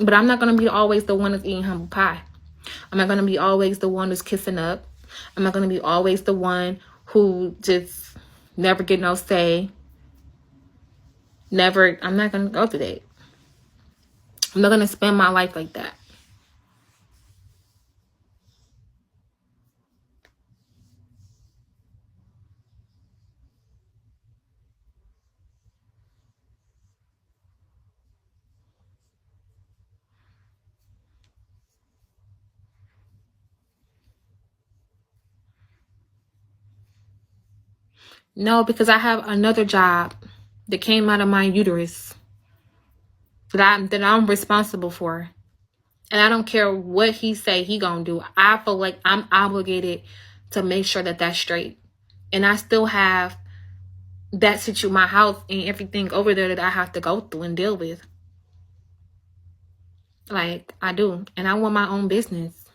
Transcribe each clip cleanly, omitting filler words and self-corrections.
But I'm not going to be always the one that's eating humble pie. I'm not going to be always the one who's kissing up. I'm not going to be always the one who just never get no say. I'm not going to go through that. I'm not going to spend my life like that. No, because I have another job that came out of my uterus that I'm responsible for. And I don't care what he say he gonna do. I feel like I'm obligated to make sure that that's straight. And I still have that situation, my house and everything over there that I have to go through and deal with. Like, I do. And I want my own business.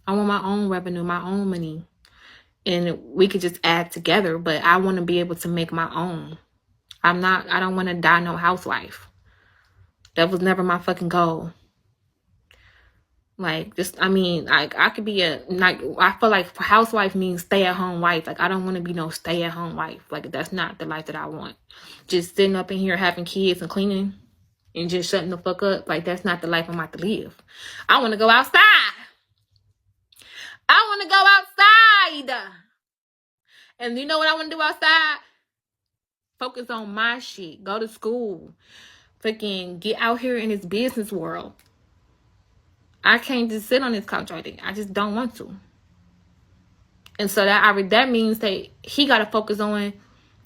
I want my own revenue, my own money. And we could just add together, but I want to be able to make my own. I don't want to die no housewife. That was never my fucking goal. Like, just, I mean, like, I could be I feel like housewife means stay-at-home wife. Like, I don't want to be no stay-at-home wife. Like, that's not the life that I want. Just sitting up in here having kids and cleaning and just shutting the fuck up. Like, that's not the life I'm about to live. I want to go outside. I want to go outside. And you know what I want to do outside? Focus on my shit. Go to school. Fucking get out here in this business world. I can't just sit on this couch all day. I just don't want to. And so that means that he got to focus on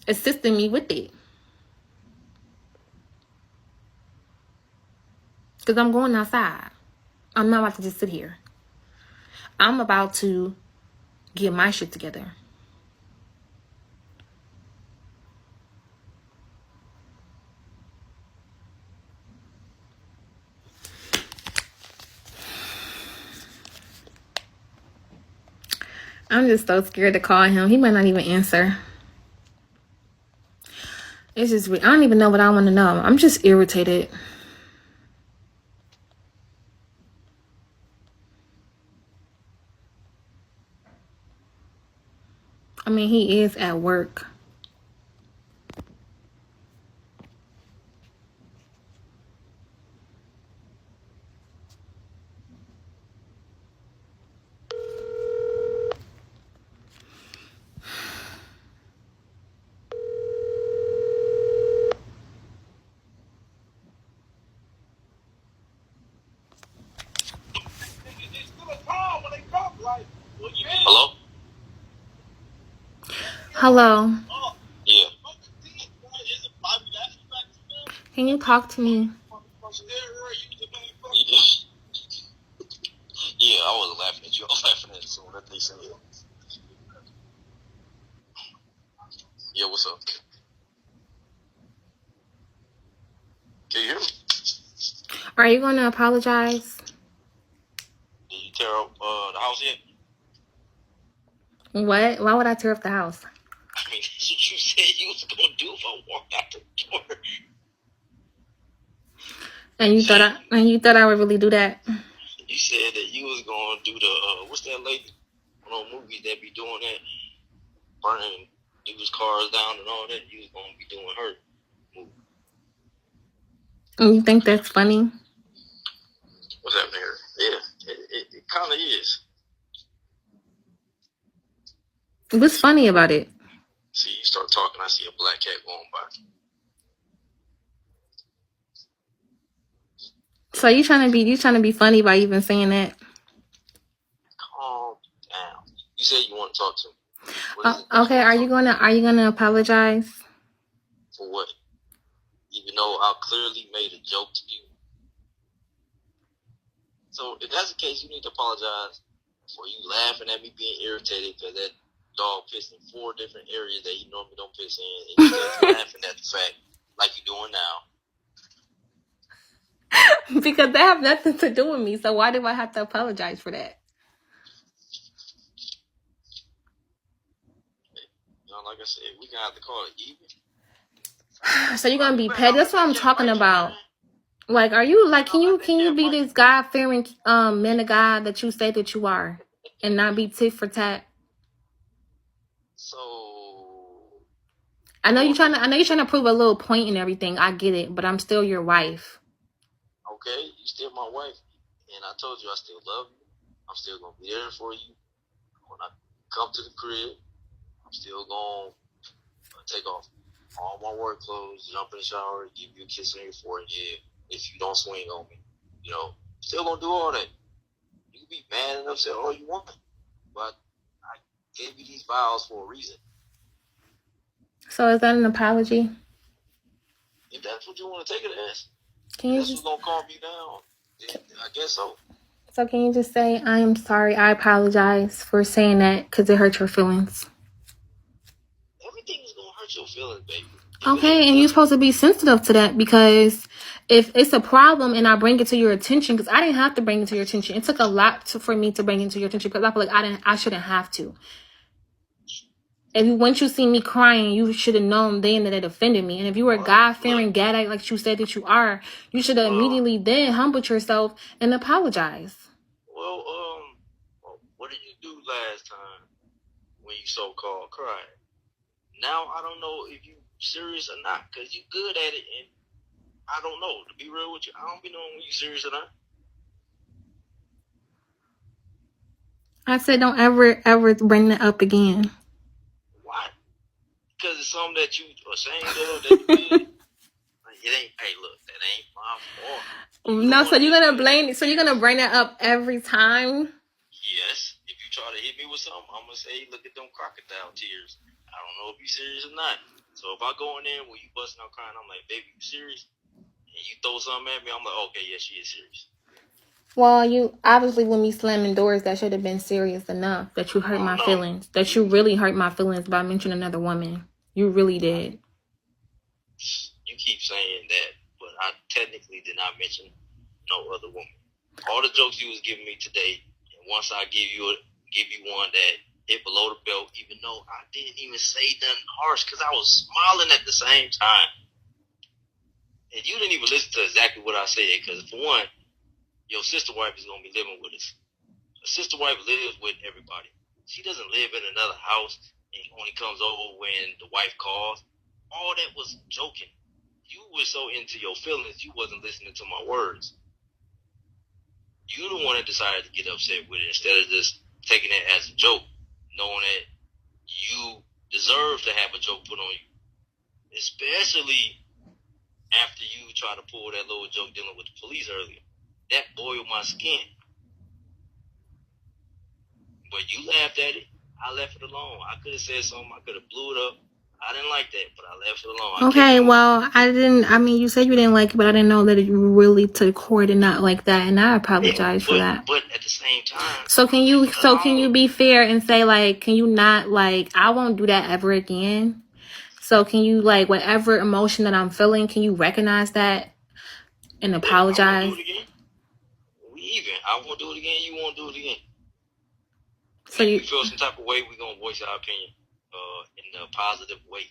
assisting me with it. Because I'm going outside. I'm not about to just sit here. I'm about to get my shit together. I'm just so scared to call him. He might not even answer. It's just, I don't even know what I want to know. I'm just irritated. I mean, he is at work. Hello? Hello. Yeah. Can you talk to me? Yeah, I wasn't laughing at you. I was laughing at someone that they said. Yeah, what's up? Can you hear me? Are you going to apologize? Did you tear up the house yet? What? Why would I tear up the house? I mean, that's what you said you was going to do if I walked out the door. And you thought I would really do that? You said that you was going to do the, what's that lady on movies that be doing that? Burning people's cars down and all that. You was going to be doing her movie. And you think that's funny? What's happening here? Yeah, it kind of is. What's funny about it? See, you start talking, I see a black cat going by. So you trying to be funny by even saying that? Calm down. You said you want to talk to me. Okay, are you gonna apologize? For what? Even though I clearly made a joke to you. So if that's the case, you need to apologize for you laughing at me being irritated because that dog pissed in 4 different areas that he normally don't piss in, and you just laughing at the fact like you're doing now. Because that have nothing to do with me. So why do I have to apologize for that? You know, like I said, we gonna have to call it even. So you're gonna be petty. That's what I'm talking about. Like, are you like? Can you be this God-fearing man of God that you say that you are, and not be tit for tat? So I know you're trying to prove a little point and everything. I get it, but I'm still your wife. okay, you still my wife, and I told you I still love you. I'm still gonna be there for you when I come to the crib. I'm still gonna take off all my work clothes, jump in the shower, give you a kiss on your forehead if you don't swing on me. You know, still gonna do all that. You can be mad and upset all you want, but I gave you these vows for a reason. So is that an apology? If that's what you want to take it as, Can you that's just, what's gonna calm you down, then I guess so. so can you just say, I am sorry, I apologize for saying that because it hurt your feelings? Everything is gonna hurt your feelings, baby. Okay, and you're supposed to be sensitive to that, because if it's a problem and I bring it to your attention, because I didn't have to bring it to your attention. It took a lot for me to bring it to your attention, because I feel like I shouldn't have to. And once you see me crying, you should have known then that it offended me. And if you were a God-fearing Gadite like you said that you are, you should have immediately then humbled yourself and apologize. Well, what did you do last time when you so-called cried? Now I don't know if you serious or not, because you good at it, and I don't know. To be real with you, I don't be knowing when you serious or not. I said don't ever bring that up again. Why? Because it's something that you ashamed of that you did. It ain't. Hey, look, that ain't my fault. No, so you're gonna blame. So you're gonna bring that up every time. Yes. If you try to hit me with something, I'm gonna say, look at them crocodile tears. I don't know if you serious or not. So if I go in there when you busting out crying, I'm like, baby, you serious? And you throw something at me, I'm like, okay, yeah, she is serious. Well, you obviously, when me slamming doors, that should have been serious enough that you hurt my feelings. That you really hurt my feelings by mentioning another woman. You really did. You keep saying that, but I technically did not mention no other woman. All the jokes you was giving me today, and once I give you one that hit below the belt, even though I didn't even say nothing harsh, because I was smiling at the same time. And you didn't even listen to exactly what I said, because for one, your sister wife is going to be living with us. A sister wife lives with everybody. She doesn't live in another house and only comes over when the wife calls. All that was joking. You were so into your feelings, you wasn't listening to my words. You the one that decided to get upset with it instead of just taking it as a joke, knowing that you deserve to have a joke put on you. Especially after you try to pull that little joke dealing with the police earlier. That boiled my skin. But you laughed at it. I left it alone. I could have said something. I could have blew it up. I didn't like that, but I left it alone. Okay, well, I mean, you said you didn't like it, but I didn't know that you really took court and not like that, and I apologize for that. But at the same time, so can you be fair and say, like, can you not, like, I won't do that ever again? So can you, like, whatever emotion that I'm feeling, can you recognize that and apologize? I won't do it again. We even. I won't do it again. You won't do it again. So if you feel some type of way, we're going to voice our opinion in a positive way.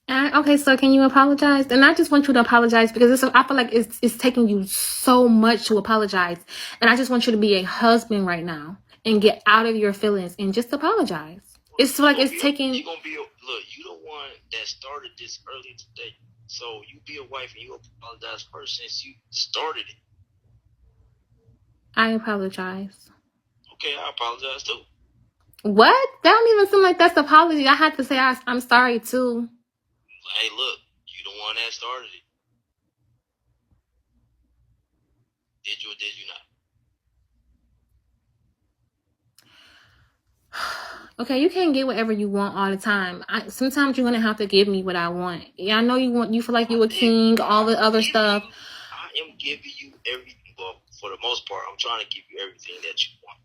Okay, so can you apologize? And I just want you to apologize, because I feel like it's taking you so much to apologize. And I just want you to be a husband right now and get out of your feelings and just apologize. Well, it's like it's taking... You're going to be... Look, you the one that started this earlier today. So you be a wife and you apologize first since you started it. I apologize. Okay, I apologize too. What? That don't even seem like that's an apology. I had to say I'm sorry too. Hey, look, you the one that started it. Did you or did you not? Okay, you can't get whatever you want all the time. Sometimes you're gonna have to give me what I want. Yeah, I know you feel like you a king, all the other stuff. I am giving you everything, but for the most part, I'm trying to give you everything that you want.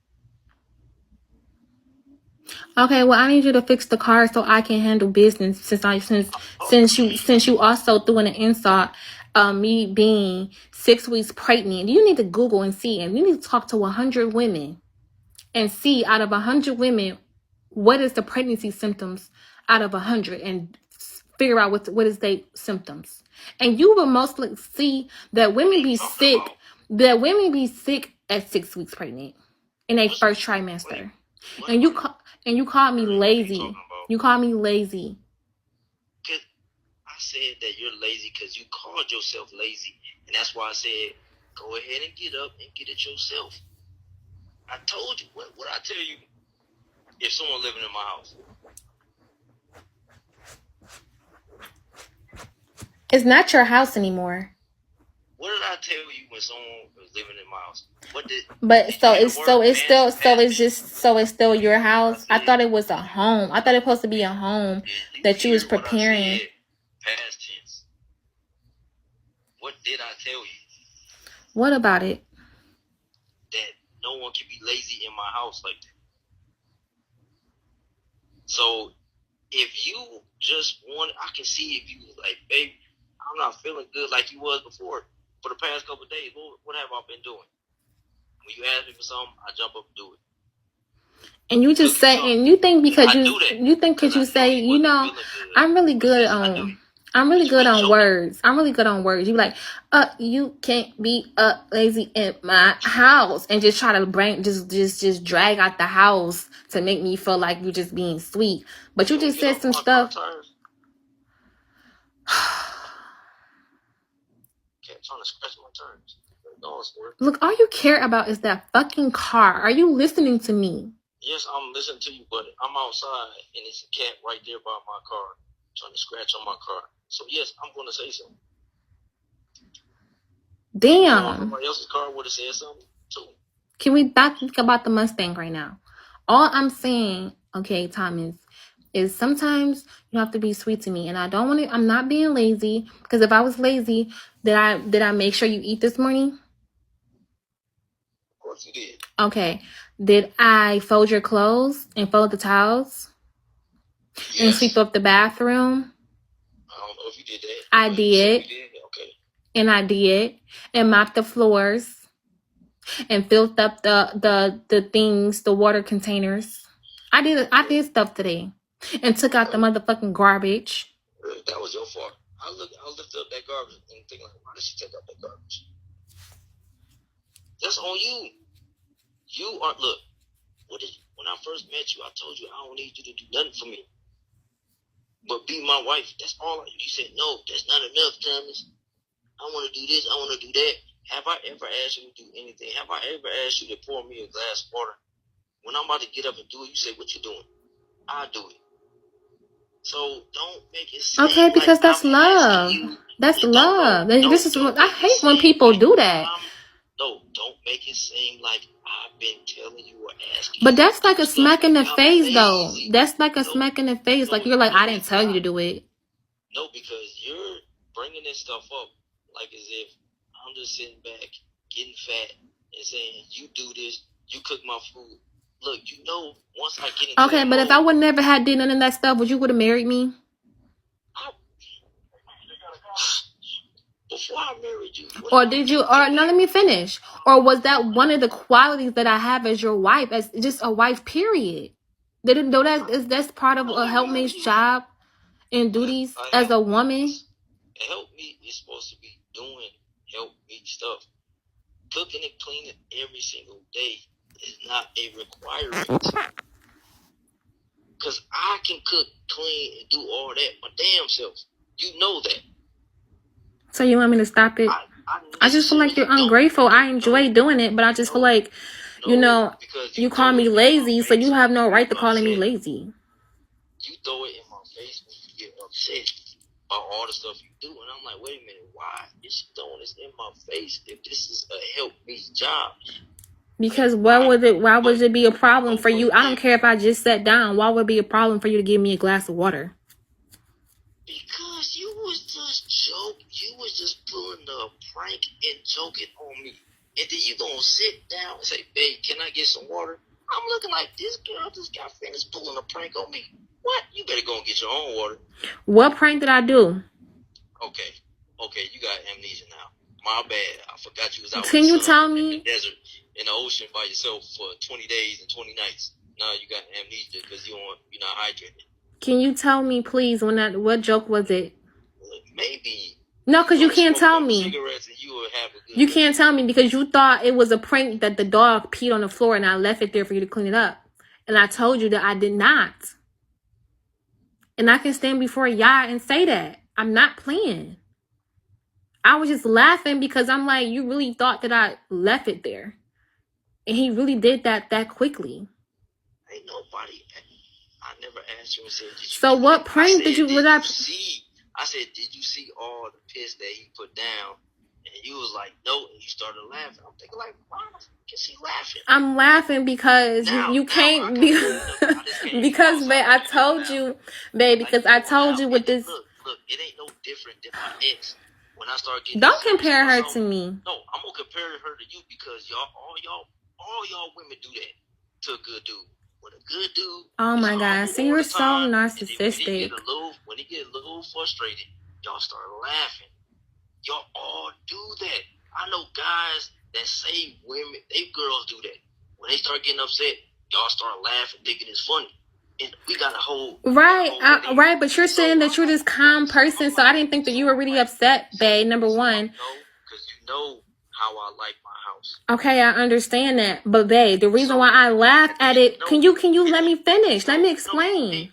Okay, well, I need you to fix the car so I can handle business. Since you also threw in an insult, me being 6 weeks pregnant. You need to Google and see, and you need to talk to 100 women and see out of 100 women what is the pregnancy symptoms out of 100, and figure out what is their symptoms. And you will mostly see that women be sick. That women be sick at 6 weeks pregnant in their first trimester. And you call me lazy. You call me lazy. I said that you're lazy because you called yourself lazy, and that's why I said go ahead and get up and get it yourself. I told you. What I tell you? If someone living in my house. It's not your house anymore. What did I tell you when someone was living in my house? It's still your house. I thought it was a home. I thought it was supposed to be a home that you was preparing. Past tense. What did I tell you? What about it? That no one can be lazy in my house like that. So if you just want, I can see if you like, babe, I'm not feeling good like you was before. For the past couple of days, what have I been doing? When you ask me for something, I jump up and do it. And you just say, and you think because you say, you know, I'm really good on words. I'm really good on words. You be like, you can't be lazy in my house, and just try to just drag out the house to make me feel like you're just being sweet. But you just said some stuff. Trying to scratch my turns. Look, all you care about is that fucking car. Are you listening to me? Yes, I'm listening to you, but I'm outside and it's a cat right there by my car trying to scratch on my car. So yes, I'm going to say something. Damn. Somebody else's car would have said something too. Can we not think about the Mustang right now? All I'm saying, okay, Thomas, is sometimes you have to be sweet to me, and I don't want to. I'm not being lazy, because if I was lazy, did I make sure you eat this morning? Of course you did. Okay. Did I fold your clothes and fold the towels? Yes. And sweep up the bathroom? I don't know if you did that. I did. Okay. And I did. And mopped the floors. And filled up the things, the water containers. I did stuff today. And took out the motherfucking garbage. That was your fault. I lift up that garbage and think like, why did she take out that garbage? That's on you. You are, look, when I first met you, I told you I don't need you to do nothing for me. But be my wife. That's all. You said, no, that's not enough, Thomas. I want to do this. I want to do that. Have I ever asked you to do anything? Have I ever asked you to pour me a glass of water? When I'm about to get up and do it, you say, what you doing? I do it. So don't make it seem okay, because like that's I'm love. That's love. This is what I hate when people do that. No, don't make it seem like I've been telling you or asking. But that's like a smack in the face, though. That's like a smack in the face. Like you're like, I didn't tell you to do it. No, because you're bringing this stuff up like as if I'm just sitting back, getting fat, and saying, you do this, you cook my food. Look, you know, once I get into okay, but if I would never had did none of that stuff, would you would have married me? Before I married you. Or did you, or no, let me finish. Or was that one of the qualities that I have as your wife, as just a wife, period? Didn't know that's part of a helpmate's job and duties as a woman? A helpmate is supposed to be doing helpmate stuff. Cooking and cleaning every single day is not a requirement. Because I can cook, clean, and do all that my damn self. You know that. So you want me to stop it? I just feel like you're ungrateful. I enjoy doing it, but I just feel like, you know, you call me lazy, so you have no right to calling me lazy. You throw it in my face when you get upset about all the stuff you do, and I'm like, wait a minute, why is she throwing this in my face if this is a help me job? Because why would it be a problem for you? I don't care if I just sat down. Why would it be a problem for you to give me a glass of water? Because you was just pulling a prank and joking on me. And then you gonna sit down and say, babe, can I get some water? I'm looking like, this girl just got finished pulling a prank on me. What? You better go and get your own water. What prank did I do? Okay, you got amnesia now. My bad. I forgot you was out Can you tell me? in the desert, in the ocean by yourself for 20 days and 20 nights. Now you got amnesia because you're not hydrated. Can you tell me, please, what joke was it? Maybe. No, because you can't tell me. Cigarettes and you would have a good You can't tell me because you thought it was a prank that the dog peed on the floor and I left it there for you to clean it up. And I told you that I did not. And I can stand before y'all and say that. I'm not playing. I was just laughing because I'm like, you really thought that I left it there. And he really did that quickly. Ain't nobody. I never asked you and said, did you so what prank did you see? I said, did you see all the piss that he put down? And you was like, no, and you started laughing. I'm thinking like, why is he laughing? I'm laughing because you can't because babe, I told you, babe, because I told you with this. Look, it ain't no different than my ex. When I start getting don't compare her to me. No, I'm gonna compare her to you because all y'all women do that to a good dude. When a good dude, oh my god, see, you're so narcissistic. When he get a little frustrated, y'all start laughing. Y'all all do that. I know guys that say women, they girls do that. When they start getting upset, y'all start laughing, thinking it's funny. And we got a whole right, but you're saying that you're this calm person, so I didn't think that you were really upset, babe. Number one, because you know how I like my house. Okay, I understand that, but babe, the reason why I laughed at it, can you let me finish? Let me explain.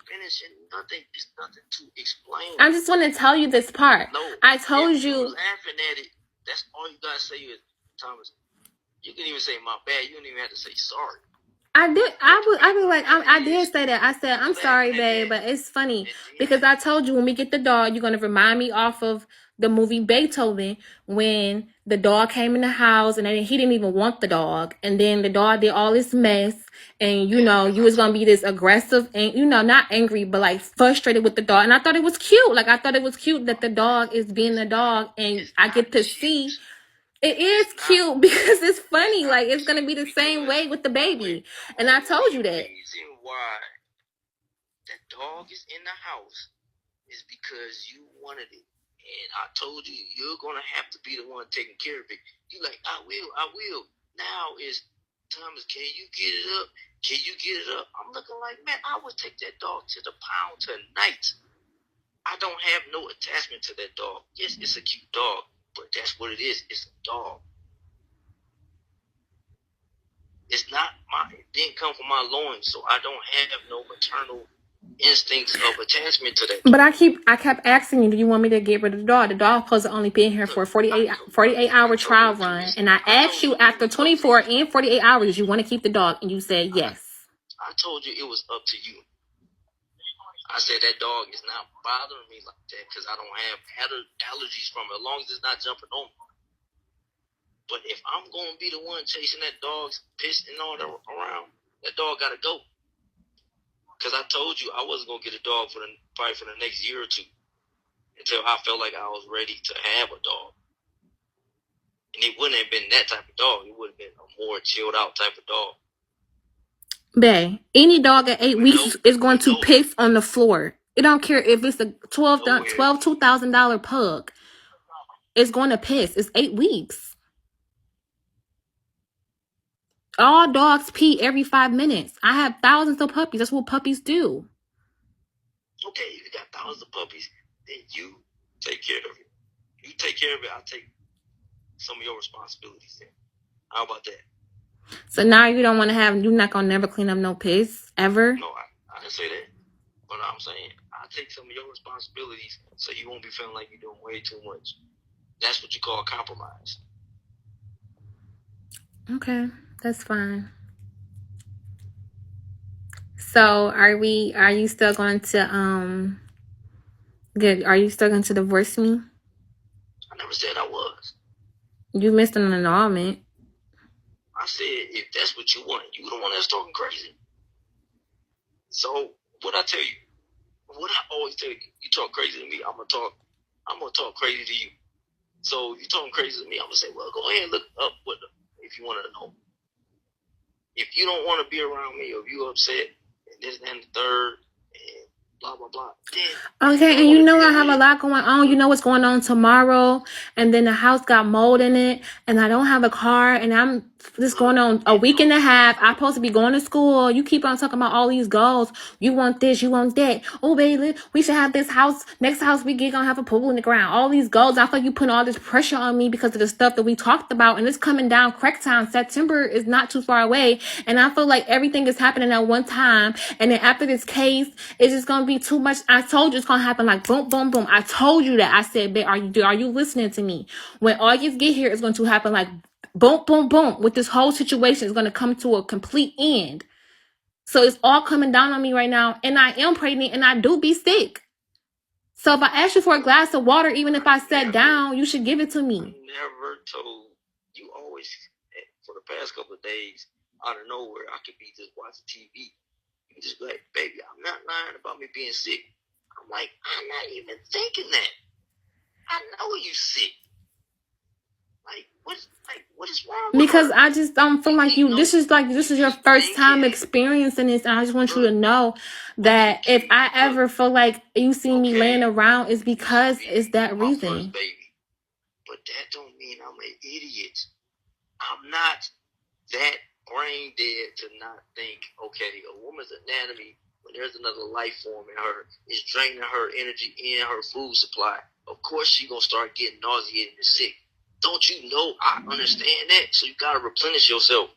Nothing to explain. I just want to tell you this part. No, I told you. Laughing at it. That's all you gotta say is, Thomas. You can even say my bad. You don't even have to say sorry. I did. I did say that. I said, I'm sorry, babe, but it's funny because I told you when we get the dog, you're gonna remind me off of the movie Beethoven when the dog came in the house and he didn't even want the dog, and then the dog did all this mess, and you was gonna be this aggressive and not angry but like frustrated with the dog, and I thought it was cute. Like I thought it was cute that the dog is being the dog, and I get to see. It is cute because it's funny. Like, it's going to be the same way with the baby. And I told you that. The reason why that dog is in the house is because you wanted it. And I told you, you're going to have to be the one taking care of it. You like, I will. Now is, Thomas, can you get it up? Can you get it up? I'm looking like, man, I would take that dog to the pound tonight. I don't have no attachment to that dog. Yes, it's a cute dog. But that's what it is. It's a dog. It's not it didn't come from my loins, so I don't have no maternal instincts of attachment to that dog. But I kept asking you, do you want me to get rid of the dog? The dog supposed to only be in here for a 48-hour trial run. And I asked you after 24 and 48 hours, you want to keep the dog? And you said yes. I told you it was up to you. I said that dog is not bothering me like that because I don't have allergies from it as long as it's not jumping on me. But if I'm going to be the one chasing that dog's piss and all that around, that dog got to go. Because I told you I wasn't going to get a dog probably for the next year or two until I felt like I was ready to have a dog. And it wouldn't have been that type of dog. It would have been a more chilled out type of dog. Bae, any dog at 8 weeks is going to piss on the floor. It don't care if it's a $2,000 pug. It's going to piss. It's 8 weeks. All dogs pee every 5 minutes. I have thousands of puppies. That's what puppies do. Okay, if you got thousands of puppies, then you take care of it. You take care of it, I'll take some of your responsibilities then. How about that? So now you're not gonna never clean up no piss ever? No, I didn't say that. But I'm saying I'll take some of your responsibilities so you won't be feeling like you're doing way too much. That's what you call compromise. Okay, that's fine. So are you still going to are you still going to divorce me? I never said I was. You missed an annulment. I said, if that's what you want, you the one that's talking crazy. So, what I tell you, what I always tell you, you talk crazy to me, I'm gonna talk crazy to you. So, you talking crazy to me, I'm gonna say, well, go ahead and look up if you want to know. If you don't want to be around me, or if you upset, and this and the third, and blah, blah, blah. Okay, and you know I have a lot going on. You know what's going on tomorrow, and then the house got mold in it, and I don't have a car, and I'm this going on a week and a half. I'm supposed to be going to school. You keep on talking about all these goals. You want this, you want that. Oh, baby, we should have this house. Next house we get gonna have a pool in the ground. All these goals. I feel like you putting all this pressure on me because of the stuff that we talked about. And it's coming down crack time. September is not too far away. And I feel like everything is happening at one time. And then after this case, it's just gonna be too much. I told you it's gonna happen like boom, boom, boom. I told you that. I said, babe, are you listening to me? When August get here, it's going to happen like boom, boom, boom. With this whole situation is going to come to a complete end. So it's all coming down on me right now. And I am pregnant and I do be sick. So if I ask you for a glass of water, even if I sat down, you should give it to me. I never told you. Always, for the past couple of days, out of nowhere, I could be just watching TV. You just be like, baby, I'm not lying about me being sick. I'm like, I'm not even thinking that. I know you sick. What is wrong with because her? I just don't feel like you. This is your first time experiencing this, and I just want you to know that if I ever feel like you see me laying around, it's because it's that reason. First baby. But that don't mean I'm an idiot. I'm not that brain dead to not think, okay, a woman's anatomy, when there's another life form in her, is draining her energy and her food supply. Of course she's going to start getting nauseated and sick. Don't you know I understand that? So you got to replenish yourself.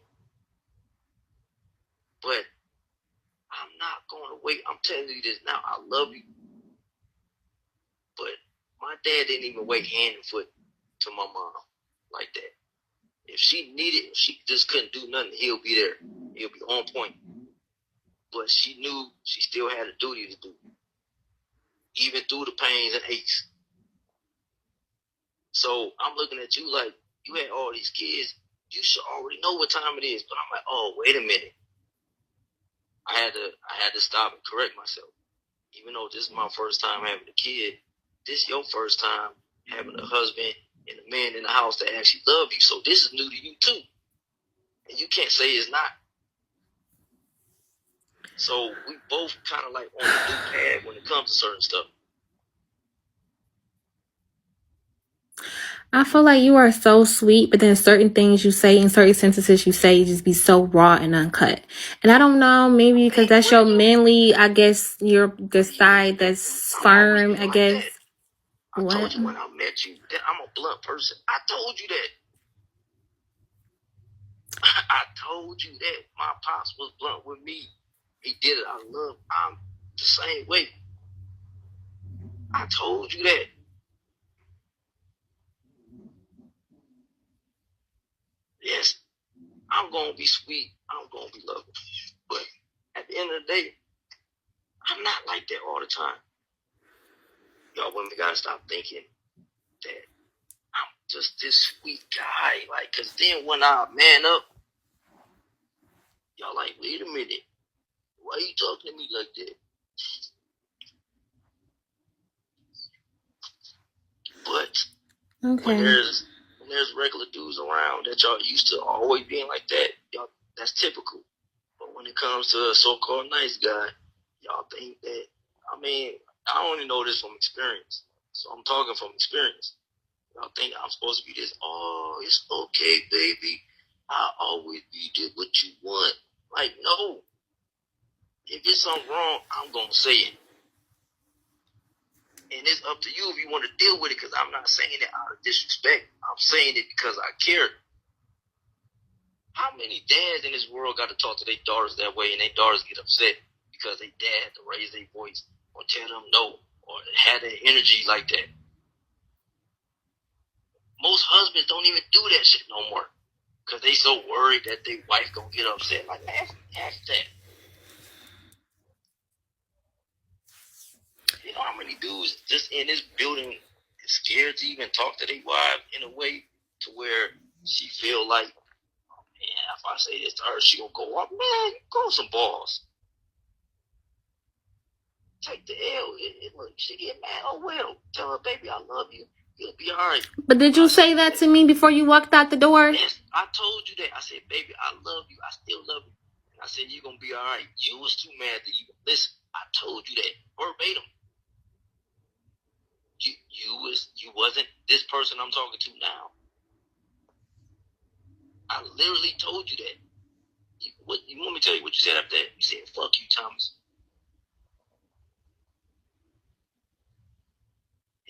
But I'm not going to wait. I'm telling you this now. I love you. But my dad didn't even wait hand and foot to my mom like that. If she needed, if she just couldn't do nothing, he'll be there. He'll be on point. But she knew she still had a duty to do. Even through the pains and aches. So I'm looking at you like, you had all these kids. You should already know what time it is. But I'm like, oh, wait a minute. I had to stop and correct myself. Even though this is my first time having a kid, this is your first time having a husband and a man in the house that actually love you. So this is new to you too. And you can't say it's not. So we both kind of like on the new path when it comes to certain stuff. I feel like you are so sweet, but then certain things you say in certain sentences you say just be so raw and uncut. And I don't know, maybe because that's your manly, I guess, your the side that's firm, I guess. I told you when I met you that I'm a blunt person. I told you that. I told you that. My pops was blunt with me. He did it. I'm the same way. I told you that. Yes, I'm going to be sweet. I'm going to be loving. But at the end of the day, I'm not like that all the time. Y'all women got to stop thinking that I'm just this sweet guy. Like, because then when I man up, y'all like, wait a minute. Why are you talking to me like that? But when there's regular dudes around that y'all used to always being like that, y'all, that's typical. But when it comes to a so-called nice guy, y'all think that, I mean, I only know this from experience. So I'm talking from experience. Y'all think I'm supposed to be this, oh, it's okay, baby. I'll always be what you want. Like, no. If it's something wrong, I'm going to say it. And it's up to you if you want to deal with it, because I'm not saying it out of disrespect. I'm saying it because I care. How many dads in this world got to talk to their daughters that way and their daughters get upset because their dad had to raise their voice or tell them no or had that energy like that? Most husbands don't even do that shit no more because they so worried that their wife gonna get upset. Like, man, F that. You know how many dudes just in this building is scared to even talk to their wife in a way to where she feel like, man, if I say this to her, she gonna go off. Man, grow some balls. Take the L. Look, she get mad. Oh well. Tell her, baby, I love you. You'll be all right. But did you say that to me before you walked out the door? Yes, I told you that. I said, baby, I love you. I still love you. And I said, you're going to be all right. You was too mad to even listen. I told you that verbatim. You wasn't this person I'm talking to now. I literally told you that. What you want me to tell you what you said after that? You said, "Fuck you, Thomas."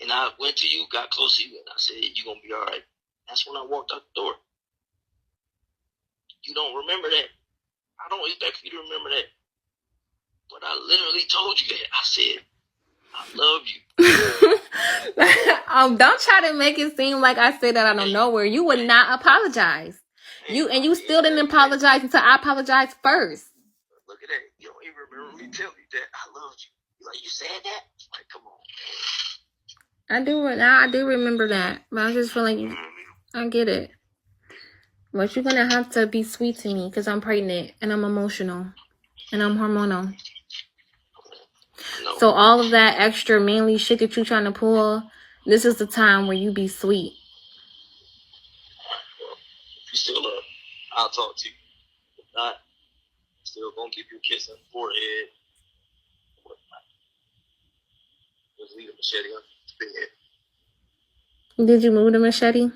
And I went to you, got close to you, and I said, "You're gonna be all right." That's when I walked out the door. You don't remember that. I don't expect you to remember that. But I literally told you that. I said, "I love you." Don't try to make it seem like I said that out of nowhere. You would not apologize. You still didn't apologize until I apologized first. Look at that. You don't even remember me telling you that I loved you. Like, you said that? Like, come on. I do remember that. But I just feel like I get it. But you're gonna have to be sweet to me because I'm pregnant and I'm emotional and I'm hormonal. So all of that extra manly shit that you're trying to pull, this is the time where you be sweet. If you still love, I'll talk to you. If not, I'm still gonna give you a kiss on the forehead. Just leave the machete on the bed. Did you move the machete?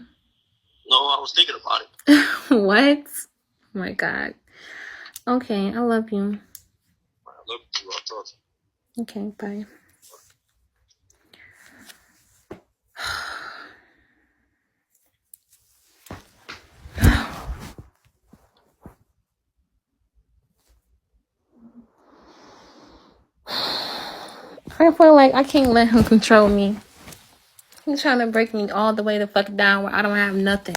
No, I was thinking about it. What? Oh my God. Okay, I love you. I love you. I'll talk to you. Okay, bye. I feel like I can't let him control me. He's trying to break me all the way the fuck down where I don't have nothing.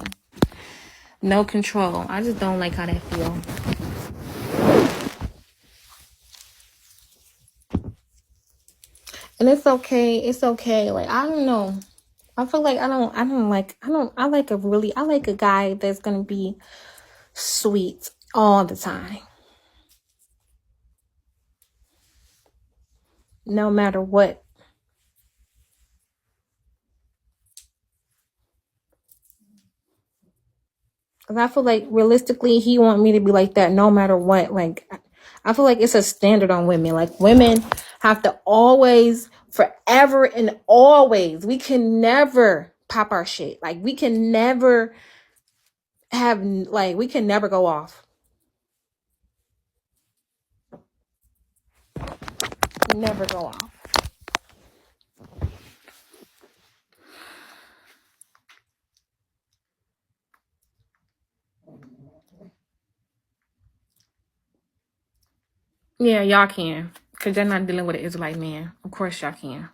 No control. I just don't like how that feels. And it's okay. It's okay. Like, I don't know. I feel like I like a guy that's gonna be sweet all the time. No matter what. Cause I feel like realistically he want me to be like that no matter what. Like, I feel like it's a standard on women. Like, women have to always, forever and always, we can never pop our shit. Like, we can never go off. Never go off. Yeah, y'all can. Because they're not dealing with an Israelite man. Of course y'all can.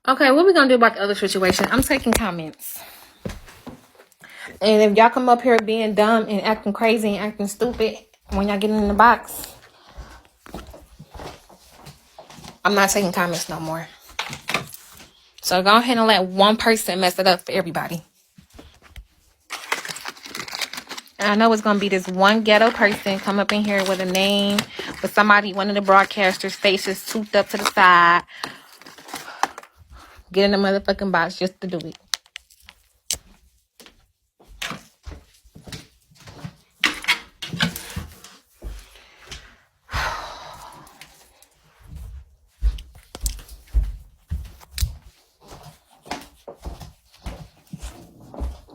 Okay, what we gonna do about the other situation? I'm taking comments. And if y'all come up here being dumb and acting crazy and acting stupid when y'all get in the box, I'm not taking comments no more. So go ahead and let one person mess it up for everybody. And I know it's gonna be this one ghetto person come up in here with a name, with somebody, one of the broadcasters' faces toothed up to the side, get in the motherfucking box just to do it.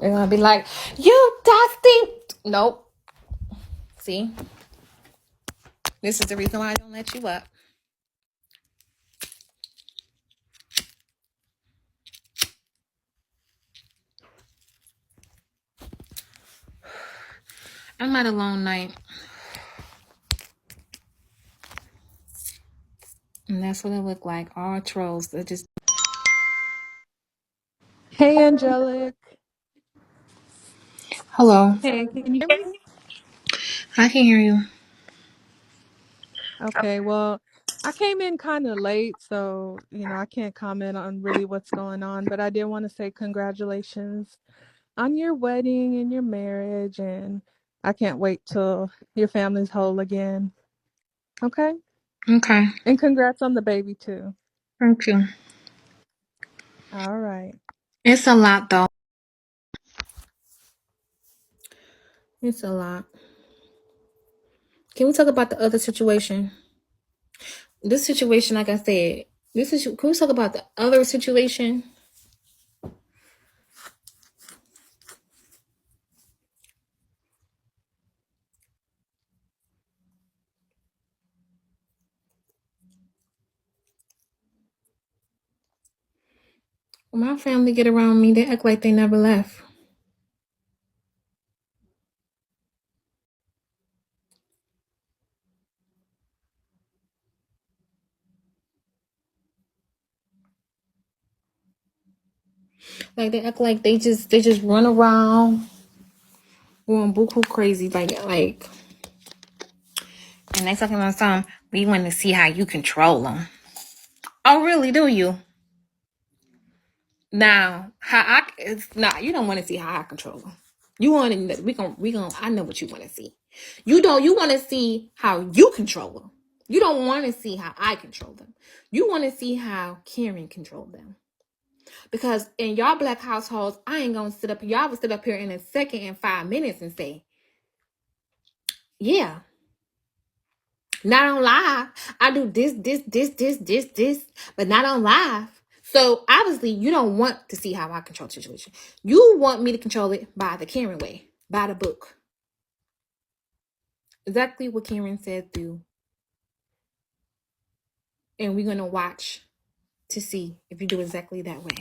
They're gonna be like, you dusty. Nope. See? This is the reason why I don't let you up. I'm at a long night. And that's what it looked like. All trolls. They're just... Hey, Angelic. Hello. Hey, can you hear me? I can hear you. Okay, well, I came in kind of late, so, I can't comment on really what's going on, but I did want to say congratulations on your wedding and your marriage, and I can't wait till your family's whole again. Okay? Okay. And congrats on the baby, too. Thank you. All right. It's a lot, though. It's a lot. Can we talk about the other situation? This situation, like I said, can we talk about the other situation? When my family get around me, they act like they never left. Like they act like they just run around going buku crazy, like. And they talking about something. We want to see how you control them. Oh, really? Do you? Now, you don't want to see how I control them. You want to, we gon' I know what you want to see. You want to see how you control them. You don't want to see how I control them. You want to see how Karen controlled them. Because in y'all black households, I ain't gonna sit up, y'all would sit up here in a second and 5 minutes and say, yeah, not on live. I do this, but not on live. So obviously you don't want to see how I control the situation. You want me to control it by the Karen way, by the book. Exactly what Karen said through. And we're gonna watch to see if you do exactly that way.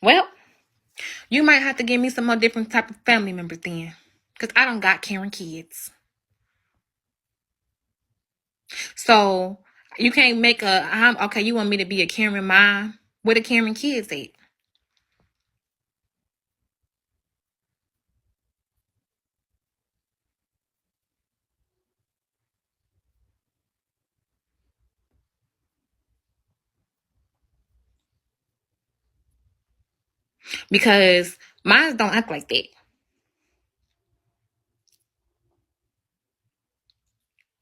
Well, you might have to give me some more different type of family members then. Because I don't got Karen kids. So you can't make okay, you want me to be a Karen mom? Where the Karen kids at? Because mine don't act like that.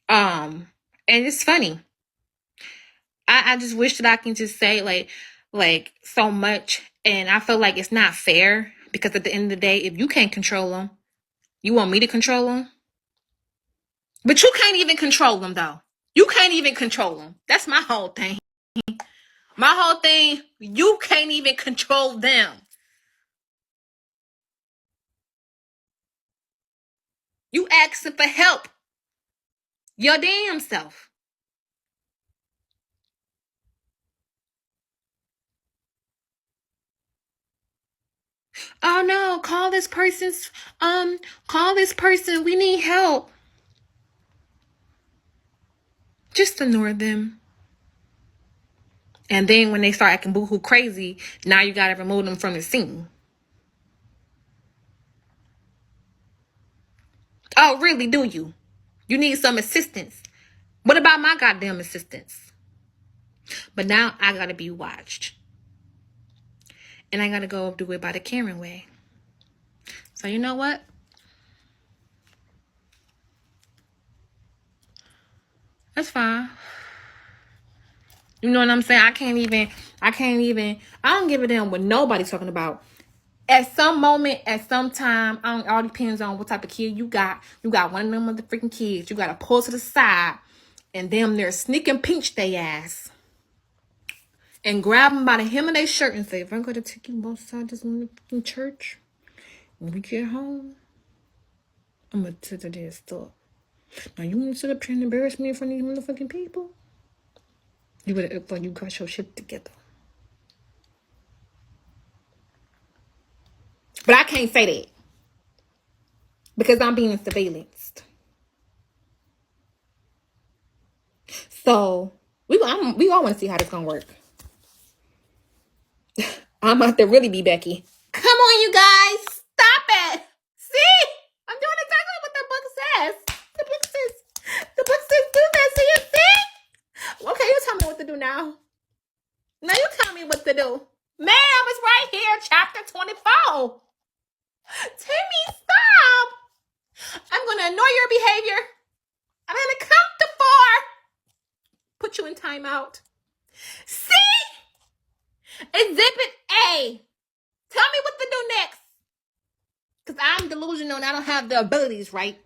And it's funny. I just wish that I can just say like so much, and I feel like it's not fair because at the end of the day, if you can't control them, you want me to control them? But you can't even control them though. You can't even control them. That's my whole thing. My whole thing, you can't even control them. You asking for help. Your damn self. Oh no, call this person. We need help. Just ignore them. And then when they start acting boohoo crazy, now you gotta remove them from the scene. Oh, really? Do you? You need some assistance. What about my goddamn assistance? But now I gotta be watched. And I gotta go do it by the Karen way. So you know what? That's fine. You know what I'm saying? I don't give a damn what nobody's talking about. At some moment, at some time, it all depends on what type of kid you got. You got one of them other freaking kids. You gotta pull to the side and them there sneak and pinch their ass. And grab them by the hem of their shirt and say, if I'm gonna take you both sides this motherfucking church, when we get home, I'm gonna sit there and stop. Now you wanna sit up here and embarrass me in front of these motherfucking people? You better act like you got your shit together. But I can't say that. Because I'm being surveillanced. So we all want to see how this gonna work. I'm about to really be Becky. Come on, you guys, stop it. See, I'm doing exactly what the book says. The book says do that. See, you see? Okay, you tell me what to do now. Now you tell me what to do. Ma'am, it's right here, chapter 24. Timmy, stop. I'm gonna ignore your behavior. I'm gonna count to 4. Put you in timeout. See? Exhibit A. Tell me what to do next. Because I'm delusional and I don't have the abilities, right?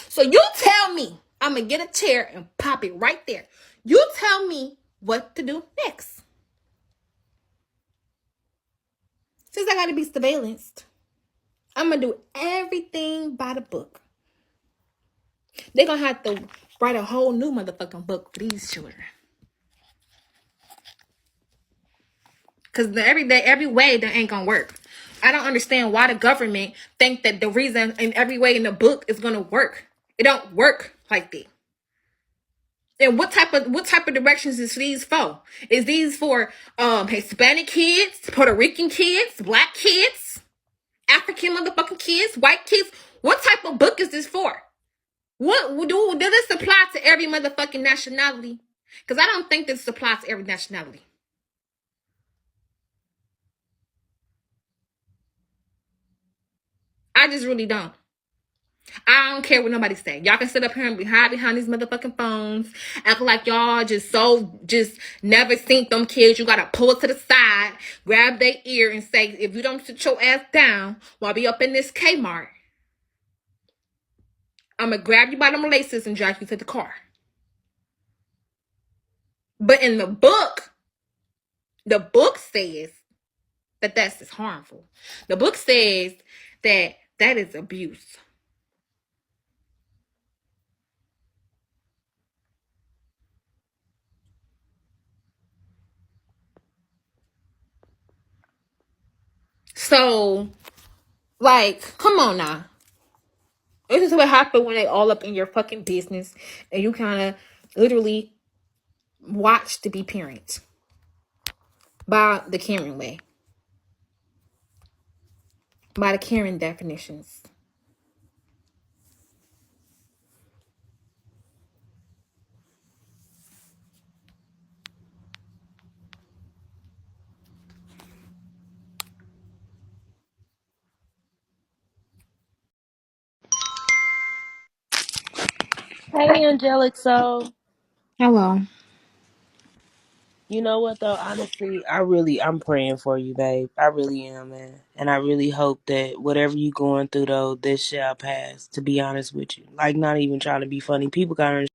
So you tell me. I'm going to get a chair and pop it right there. You tell me what to do next. Since I got to be surveillanced, I'm going to do everything by the book. They're going to have to write a whole new motherfucking book for these children. Because every way, that ain't going to work. I don't understand why the government think that the reason in every way in the book is going to work. It don't work like that. And what type of directions is these for? Is these for Hispanic kids, Puerto Rican kids, black kids, African motherfucking kids, white kids? What type of book is this for? What does this apply to every motherfucking nationality? Because I don't think this applies to every nationality. I just really don't. I don't care what nobody say. Y'all can sit up here and hide behind these motherfucking phones, act like y'all just never seen them kids. You gotta pull it to the side, grab their ear, and say, if you don't sit your ass down while I be up in this Kmart, I'm gonna grab you by them laces and drag you to the car. But in the book says that that's just harmful. The book says that is abuse. So, like, come on now. This is what happened when they all up in your fucking business and you kind of literally watch to be parents by the Karen way, by the Karen definitions. Hey, AngelicSoul. Hello. You know what though? Honestly, I'm praying for you, babe. I really am, man. And I really hope that whatever you going through though, this shall pass. To be honest with you, like not even trying to be funny. People gotta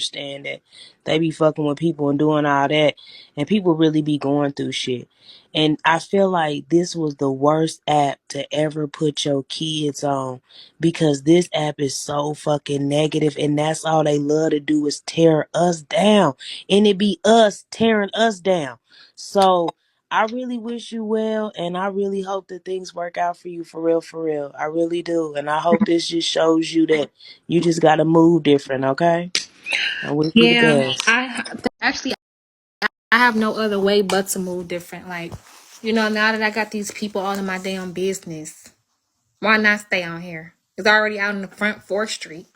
understand that they be fucking with people and doing all that, and people really be going through shit. And I feel like this was the worst app to ever put your kids on, because this app is so fucking negative, and that's all they love to do is tear us down, and it be us tearing us down. So I really wish you well, and I really hope that things work out for you, for real, for real. I really do. And I hope this just shows you that you just gotta move different, okay? I wish you the Yeah, best. I have no other way but to move different. Like, now that I got these people all in my damn business, why not stay on here? It's already out in the front 4th Street.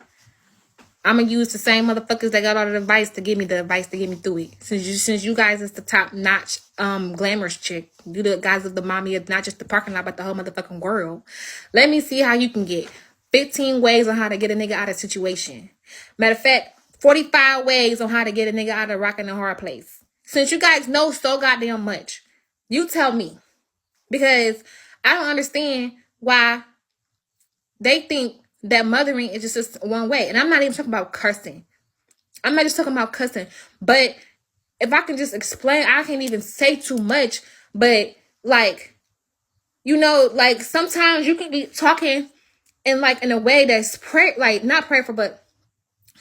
I'm gonna use the same motherfuckers that got all the advice to give me the advice to get me through it. Since you guys is the top notch glamorous chick, you the guys of the mommy of not just the parking lot but the whole motherfucking world. Let me see how you can get 15 ways on how to get a nigga out of situation. Matter of fact, 45 ways on how to get a nigga out of rocking a hard place. Since you guys know so goddamn much, you tell me. Because I don't understand why they think that mothering is just one way. And I'm not even talking about cursing. I'm not just talking about cussing. But if I can just explain, I can't even say too much. But like, like sometimes you can be talking in a way that's not prayerful, but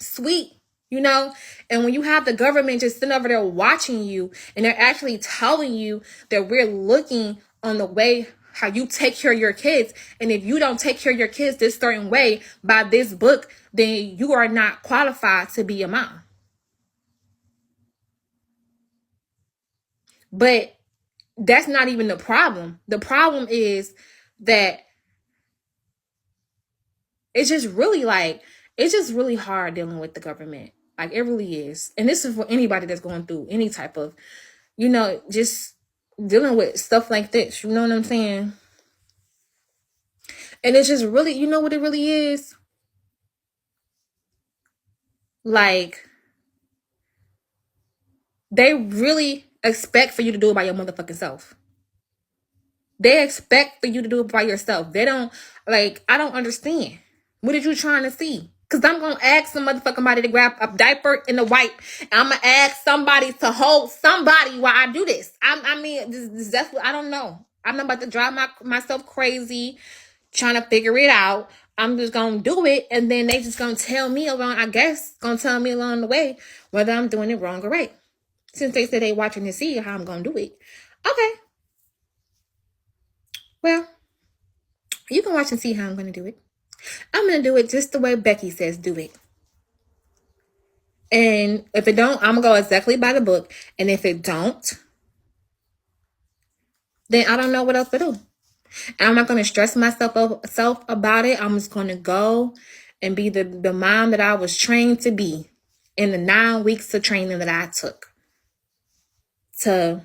sweet, and when you have the government just sitting over there watching you, and they're actually telling you that we're looking on the way how you take care of your kids, and if you don't take care of your kids this certain way by this book, then you are not qualified to be a mom. But that's not even the problem. The problem is that it's just really hard dealing with the government. Like, it really is. And this is for anybody that's going through any type of, just dealing with stuff like this. You know what I'm saying? And it's just really, you know what it really is? Like, they really expect for you to do it by your motherfucking self. They expect for you to do it by yourself. They don't, like, I don't understand. What are you trying to see? Because I'm going to ask some motherfucking body to grab a diaper and a wipe. And I'm going to ask somebody to hold somebody while I do this. I mean, that's what, I don't know. I'm not about to drive myself crazy trying to figure it out. I'm just going to do it. And then they just going to tell me along, I guess, going to tell me along the way whether I'm doing it wrong or right. Since they said they watching to see how I'm going to do it. Okay. Well, you can watch and see how I'm going to do it. I'm going to do it just the way Becky says do it. And if it don't, I'm going to go exactly by the book. And if it don't, then I don't know what else to do. And I'm not going to stress myself about it. I'm just going to go and be the mom that I was trained to be in the 9 weeks of training that I took. To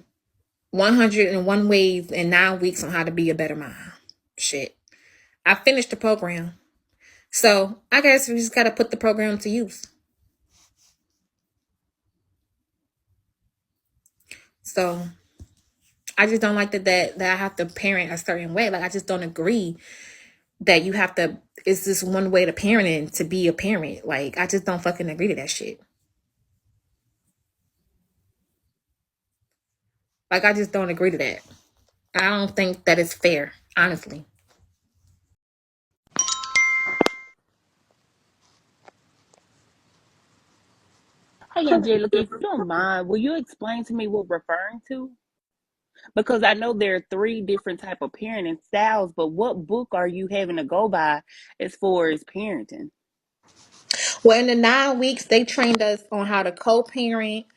101 ways in 9 weeks on how to be a better mom. Shit. I finished the program. So I guess we just got to put the program to use. So I just don't like that I have to parent a certain way. Like, I just don't agree that you have to, it's just one way to parenting to be a parent. Like, I just don't fucking agree to that shit. Like, I just don't agree to that. I don't think that it's fair, honestly. Hey, Angelica, if you don't mind, will you explain to me what referring to? Because I know there are 3 different type of parenting styles, but what book are you having to go by as far as parenting? Well, in the 9 weeks, they trained us on how to co-parent,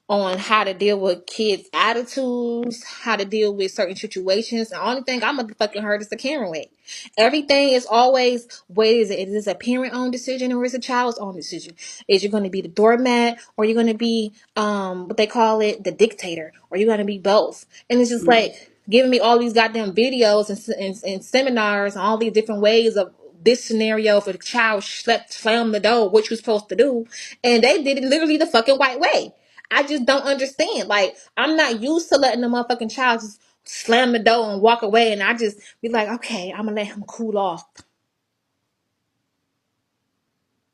on how to deal with kids' attitudes, how to deal with certain situations. The only thing I'm motherfucking heard is the Karen way. Everything is always, what is it? Is it a parent-owned decision or is it a child's own decision? Is you going to be the doormat or you're going to be, what they call it, the dictator? Or you're going to be both? And it's just like giving me all these goddamn videos and seminars and all these different ways of this scenario for the child slam the door, what you're supposed to do. And they did it literally the fucking white way. I just don't understand. Like, I'm not used to letting the motherfucking child just slam the door and walk away, and I just be like, okay, I'm gonna let him cool off.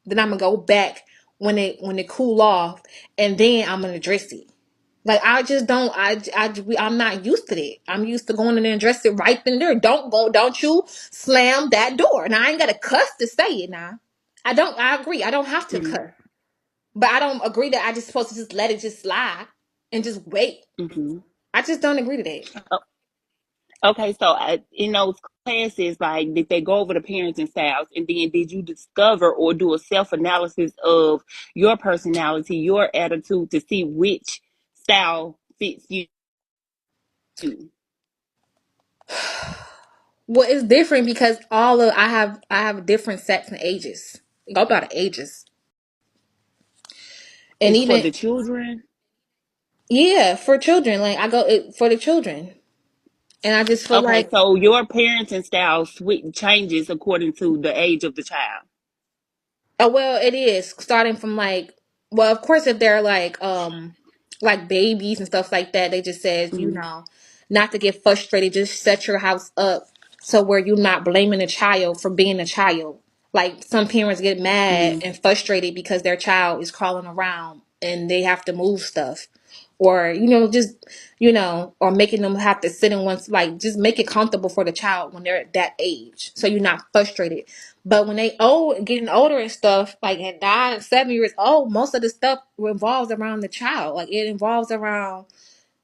Then I'm gonna go back when it cool off, and then I'm gonna address it. Like, I just don't. I'm not used to that. I'm used to going in there and address it right then and there. Don't you slam that door. Now I ain't gotta cuss to say it. Now I agree. I don't have to Mm-hmm. cuss, but I don't agree that I just supposed to just let it just slide and just wait. Mm-hmm. I just don't agree to that. Okay, so in those classes, like, did they go over the parenting styles, and then did you discover or do a self analysis of your personality, your attitude, to see which style fits you? Well, it's different because I have different sex and ages. Go by the ages, and It's for even the children. yeah, for children. Like, I go for the children, and I just feel Okay, like, so your parenting style changes according to the age of the child. oh well, it is starting from like, well, of course, if they're like babies and stuff like that, they just says, Mm-hmm. not to get frustrated, just set your house up so where you're not blaming the child for being a child. Like, some parents get mad Mm-hmm. and frustrated because their child is crawling around and they have to move stuff. Or, just, or making them have to sit in one, like, just make it comfortable for the child when they're at that age. So you're not frustrated. But when they getting older and stuff, like at 9 and 7 years old, most of the stuff revolves around the child. Like, it involves around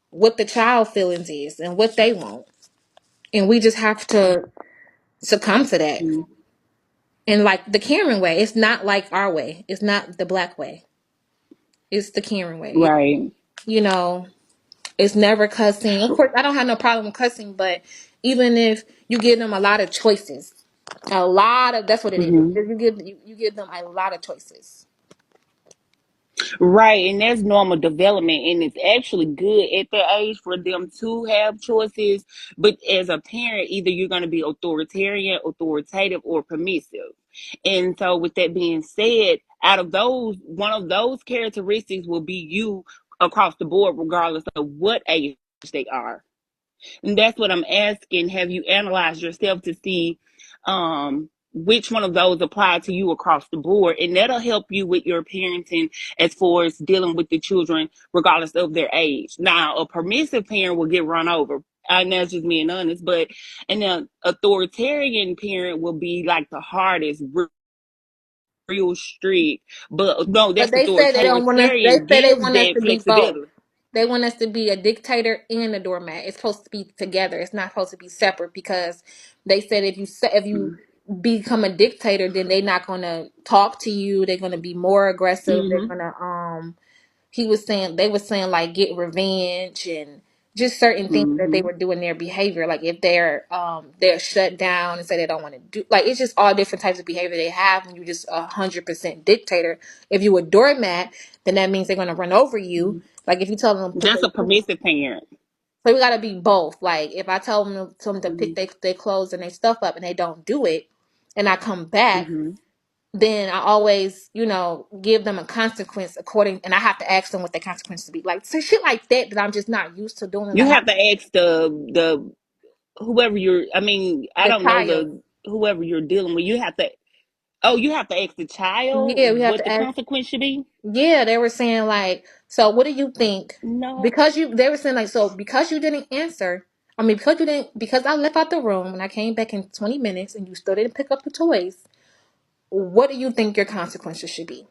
what the child feelings is and what they want. And we just have to succumb to that. Mm-hmm. And like the Karen way, it's not like our way. It's not the black way. It's the Karen way. Right. You know, it's never cussing. Of course, I don't have no problem with cussing, but even if you give them a lot of choices, that's what it is. Mm-hmm. You give them a lot of choices. Right, and that's normal development, and it's actually good at their age for them to have choices. But as a parent, either you're going to be authoritarian, authoritative, or permissive. And so, with that being said, out of those, one of those characteristics will be you across the board, regardless of what age they are. And that's what I'm asking. Have you analyzed yourself to see which one of those apply to you across the board? And that'll help you with your parenting as far as dealing with the children, regardless of their age. Now, a permissive parent will get run over. And that's just being honest. But an authoritarian parent will be like the hardest, real strict. But no, But that's they say they don't want us. They authoritarian say they gives want us that to be both. flexibility. They want us to be a dictator and a doormat. It's supposed to be together. It's not supposed to be separate because they said if you become a dictator, then they're not gonna talk to you. They're gonna be more aggressive. They're Mm-hmm. gonna they were saying like get revenge and just certain things that they Mm-hmm. were doing their behavior. Like if they're shut down and say they don't want to do, like it's just all different types of behavior they have when you're just 100% dictator. If you a doormat, then that means they're gonna run over you. Like if you tell them to put That's their a permissive parent. so we gotta be both. Like if I tell them to Mm-hmm. pick their clothes and their stuff up and they don't do it, and I come back, Mm-hmm. then I always, give them a consequence according, and I have to ask them what the consequences be. Like so shit like that I'm just not used to doing in the You house. have to ask the whoever you're. I mean, I The don't know child, the whoever you're dealing with. You have to. Oh, you have to ask the child yeah, we have what to the ask. consequence should be. Yeah, they were saying like, so what do you think? No, Because they were saying like, so because you didn't answer. I mean, because I left out the room and I came back in 20 minutes and you still didn't pick up the toys. What do you think your consequences should be?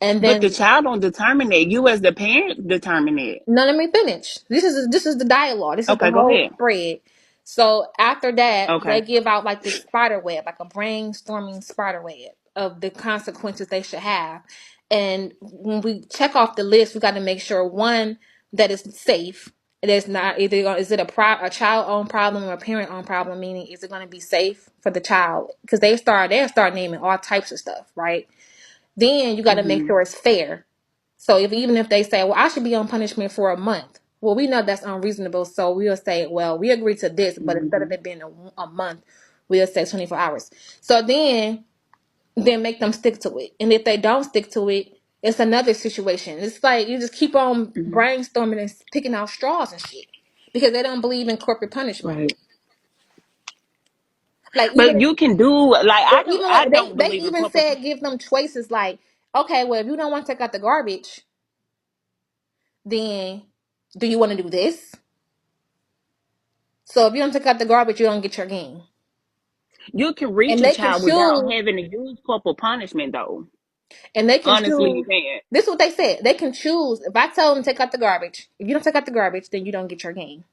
And but the then child don't determine that. You as the parent determine it. no, let me finish. This is the dialogue. This is the Okay, go whole ahead. spread. So after that, they Okay. give out like this spider web, like a brainstorming spider web of the consequences they should have. And when we check off the list, we got to make sure one that is safe. It is not either is it a child owned problem or a parent owned problem? Meaning, is it going to be safe for the child? Because they start naming all types of stuff, right? Then you got to make Mm-hmm. sure it's fair. So even if they say, well, I should be on punishment for a month, well, we know that's unreasonable. So we'll say, well, we agree to this, but instead of Mm-hmm. it being a month, we'll say 24 hours. So then make them stick to it. And if they don't stick to it, it's another situation. It's like you just keep on Mm-hmm. brainstorming and picking out straws and shit because they don't believe in corporate punishment. Right. Like But you can do like I do. even I like don't they believe in even corporate. said give them choices like, okay, well if you don't want to take out the garbage, then do you want to do this? So if you don't take out the garbage, you don't get your game. You can reach And a they can child without choose, having to use corporal punishment, though. and they can Honestly, you choose. can. This is what they said. They can choose. If I tell them to take out the garbage, if you don't take out the garbage, then you don't get your game.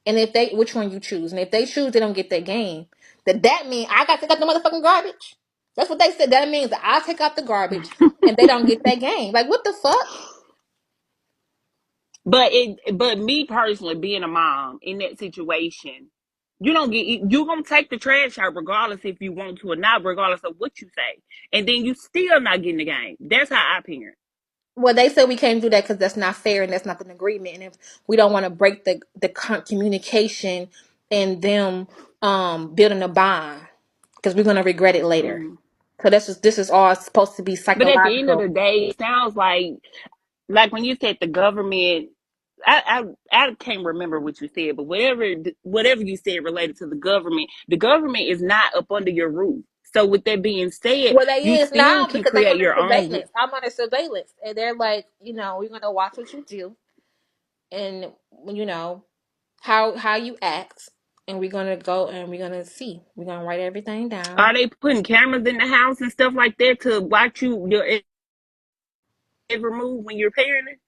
And if which one you choose, and if they choose, they don't get their game. That means I got to take out the motherfucking garbage. That's what they said. That means that I take out the garbage, and they don't get their game. Like what the fuck? But me personally, being a mom in that situation, you don't get you gonna take the trash out regardless if you want to or not, regardless of what you say, and then you still not getting the game. That's how I parent. Well, they said we can't do that because that's not fair and that's not an agreement. And if we don't want to break the communication and them building a bond, because we're gonna regret it later. Mm-hmm. So this is all supposed to be But at the end of psychological. the day, it sounds like when you said the government. I can't remember what you said, but whatever you said related to the government is not up under your roof. So with that being said, Well, they you is still now can because they're create under your own. surveillance. I'm under surveillance, and they're like, we're gonna watch what you do and how you act, and we're gonna go and we're gonna see. We're gonna write everything down. Are they putting cameras in the house and stuff like that to watch your every move when you're parenting?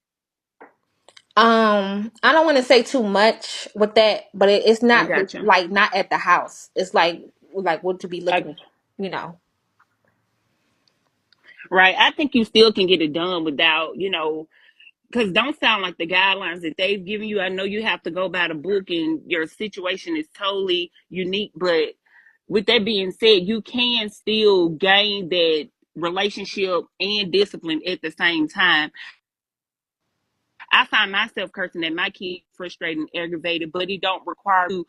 I don't want to say too much with that, but it's I not got you. like not at the house. It's like what to be I, looking, you know. right. I think you still can get it done without, because don't sound like the guidelines that they've given you. I know you have to go by the book and your situation is totally unique, but with that being said, you can still gain that relationship and discipline at the same time. I find myself cursing at my kids, frustrated and aggravated, but it don't require to,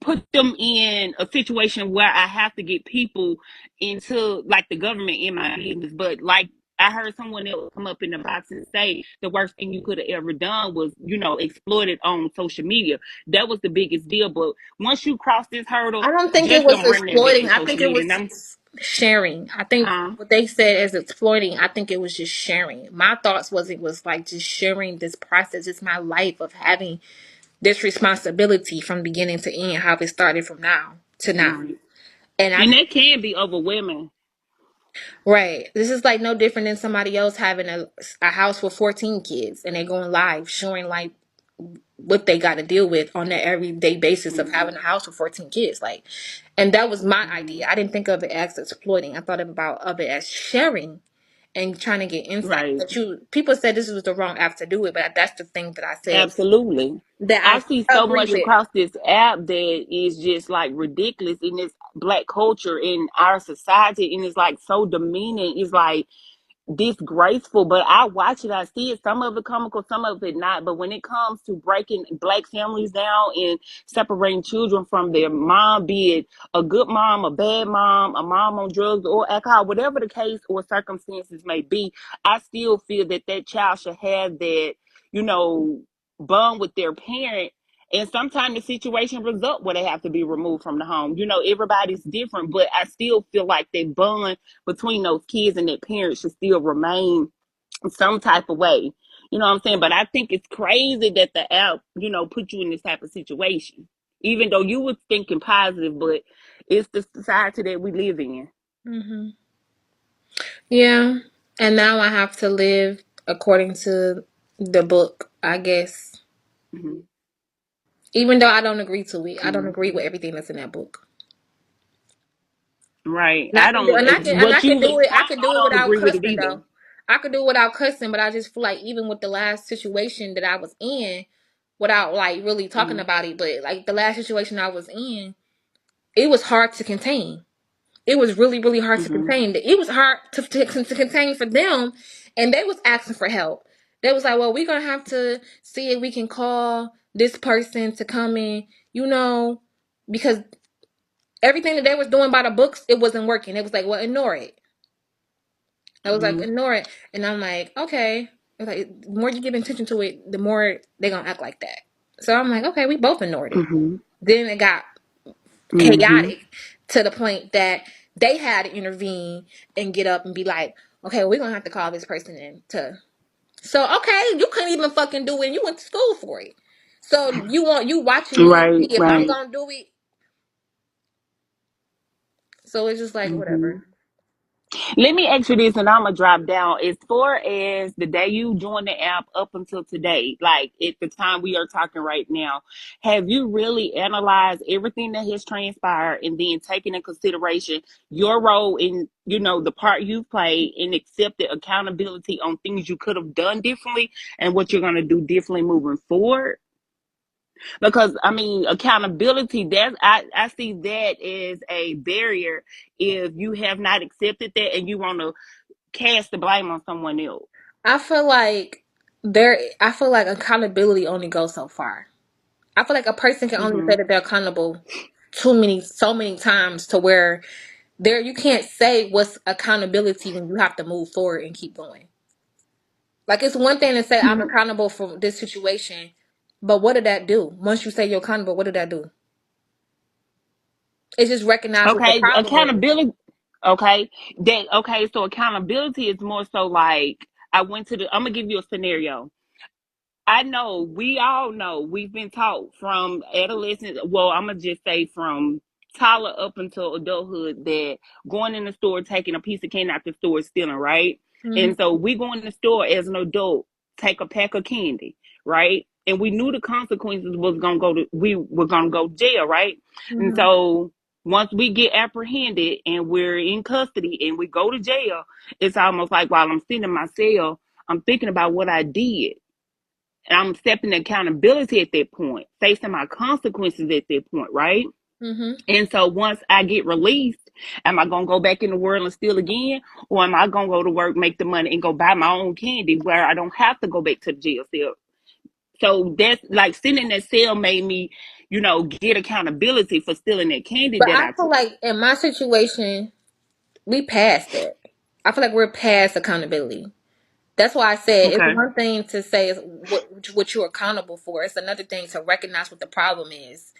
put them in a situation where I have to get people into like the government in my business. But like I heard someone else come up in the box and say the worst thing you could have ever done was, exploited on social media. That was the biggest deal. But once you cross this hurdle, I don't think it just was don't run that back exploiting. to I social think it media. was And I'm, sharing. I think huh? what they said as exploiting, I think it was just sharing. My thoughts was it was like just sharing this process. It's my life of having this responsibility from beginning to end, how it started from now to now. Right. And I And think, that can be overwhelming. right, this is like no different than somebody else having a house with 14 kids and they're going live showing like what they got to deal with on that everyday basis of Mm-hmm. having a house with 14 kids. Like, and that was my Mm-hmm. idea. I didn't think of it as exploiting. I thought of it as sharing and trying to get insight. Right. But people said this was the wrong app to do it, but that's the thing that I said Absolutely. I that see I so agree much with. across this app that is just like ridiculous in this black culture in our society, and it's like so demeaning. It's like disgraceful, but I watch it, I see it, some of it comical, some of it not. But when it comes to breaking black families down and separating children from their mom, be it a good mom, a bad mom, a mom on drugs or alcohol, whatever the case or circumstances may be, I still feel that that child should have that, you know, bond with their parent. And sometimes the situation result where they have to be removed from the home. Everybody's different, but I still feel like they bond between those kids and their parents should still remain some type of way. You know what I'm saying? But I think it's crazy that the app, put you in this type of situation. Even though you were thinking positive, but it's the society that we live in. Hmm. Yeah, and now I have to live according to the book, I guess. Mm-hmm. Even though I don't agree to it, I don't agree Mm-hmm. with everything that's in that book. Right. And I I can do, don't, and I can, and I what can you, do it. I can do it I don't without agree with it cussing either. though. I could do it without cussing, but I just feel like even with the last situation that I was in, without like really talking Mm-hmm. about it, but like the last situation I was in, it was hard to contain. It was really, really hard to Mm-hmm. contain. It was hard to contain for them, and they was asking for help. They was like, "Well, we're gonna have to see if we can call this person to come in," because everything that they was doing by the books, it wasn't working. It was like, "Well, ignore it." I was like, Mm-hmm. "Ignore it," and I'm like, "Okay." It's like the more you give attention to it, the more they gonna act like that. So I'm like, "Okay," we both ignored it. Mm-hmm. Then it got Mm-hmm. chaotic to the point that they had to intervene and get up and be like, okay, we're gonna have to call this person in to. So okay, you couldn't even fucking do it, and you went to school for it. So you watching me Right. see if I'm Right. gonna do it. So it's just like Mm-hmm. whatever. Let me ask you this, and I'm gonna drop down. As far as the day you joined the app up until today, like at the time we are talking right now, have you really analyzed everything that has transpired and then taken in consideration your role in, the part you played and accepted accountability on things you could have done differently and what you're gonna do differently moving forward? Because I mean, accountability, that's I see that as a barrier if you have not accepted that and you want to cast the blame on someone else. I feel like I feel like accountability only goes so far. I feel like a person can only say Mm-hmm. that they're accountable so many times to where you can't say what's accountability when you have to move forward and keep going. Like it's one thing to say I'm accountable for this situation, but what did that do? Once you say you're accountable, what did that do? It's just recognize what the Okay, problem is. accountability. Okay, so accountability is more so like I went to the. I'm gonna give you a scenario. I know, we all know, we've been taught from adolescence, well, I'm going to just say from toddler up until adulthood, that going in the store, taking a piece of candy out the store is stealing, right? Hmm. And so we go in the store as an adult, take a pack of candy, right? And we knew the consequences was going to we were going to go to jail, right? And Hmm. so once we get apprehended and we're in custody and we go to jail, it's almost like while I'm sitting in my cell, I'm thinking about what I did, and I'm accepting accountability at that point, facing my consequences at that point, right? Hmm. And so once I get released, am I gonna go back in the world and steal again? Or am I gonna go to work, make the money, and go buy my own candy where I don't have to go back to the jail cell? So that's like sitting in that cell made me, get accountability for stealing that candy But that I I feel took. like in my situation, we passed that. I feel like we're past accountability. That's why I said it's Okay. one thing to say is what you're accountable for. It's another thing to recognize what the problem is.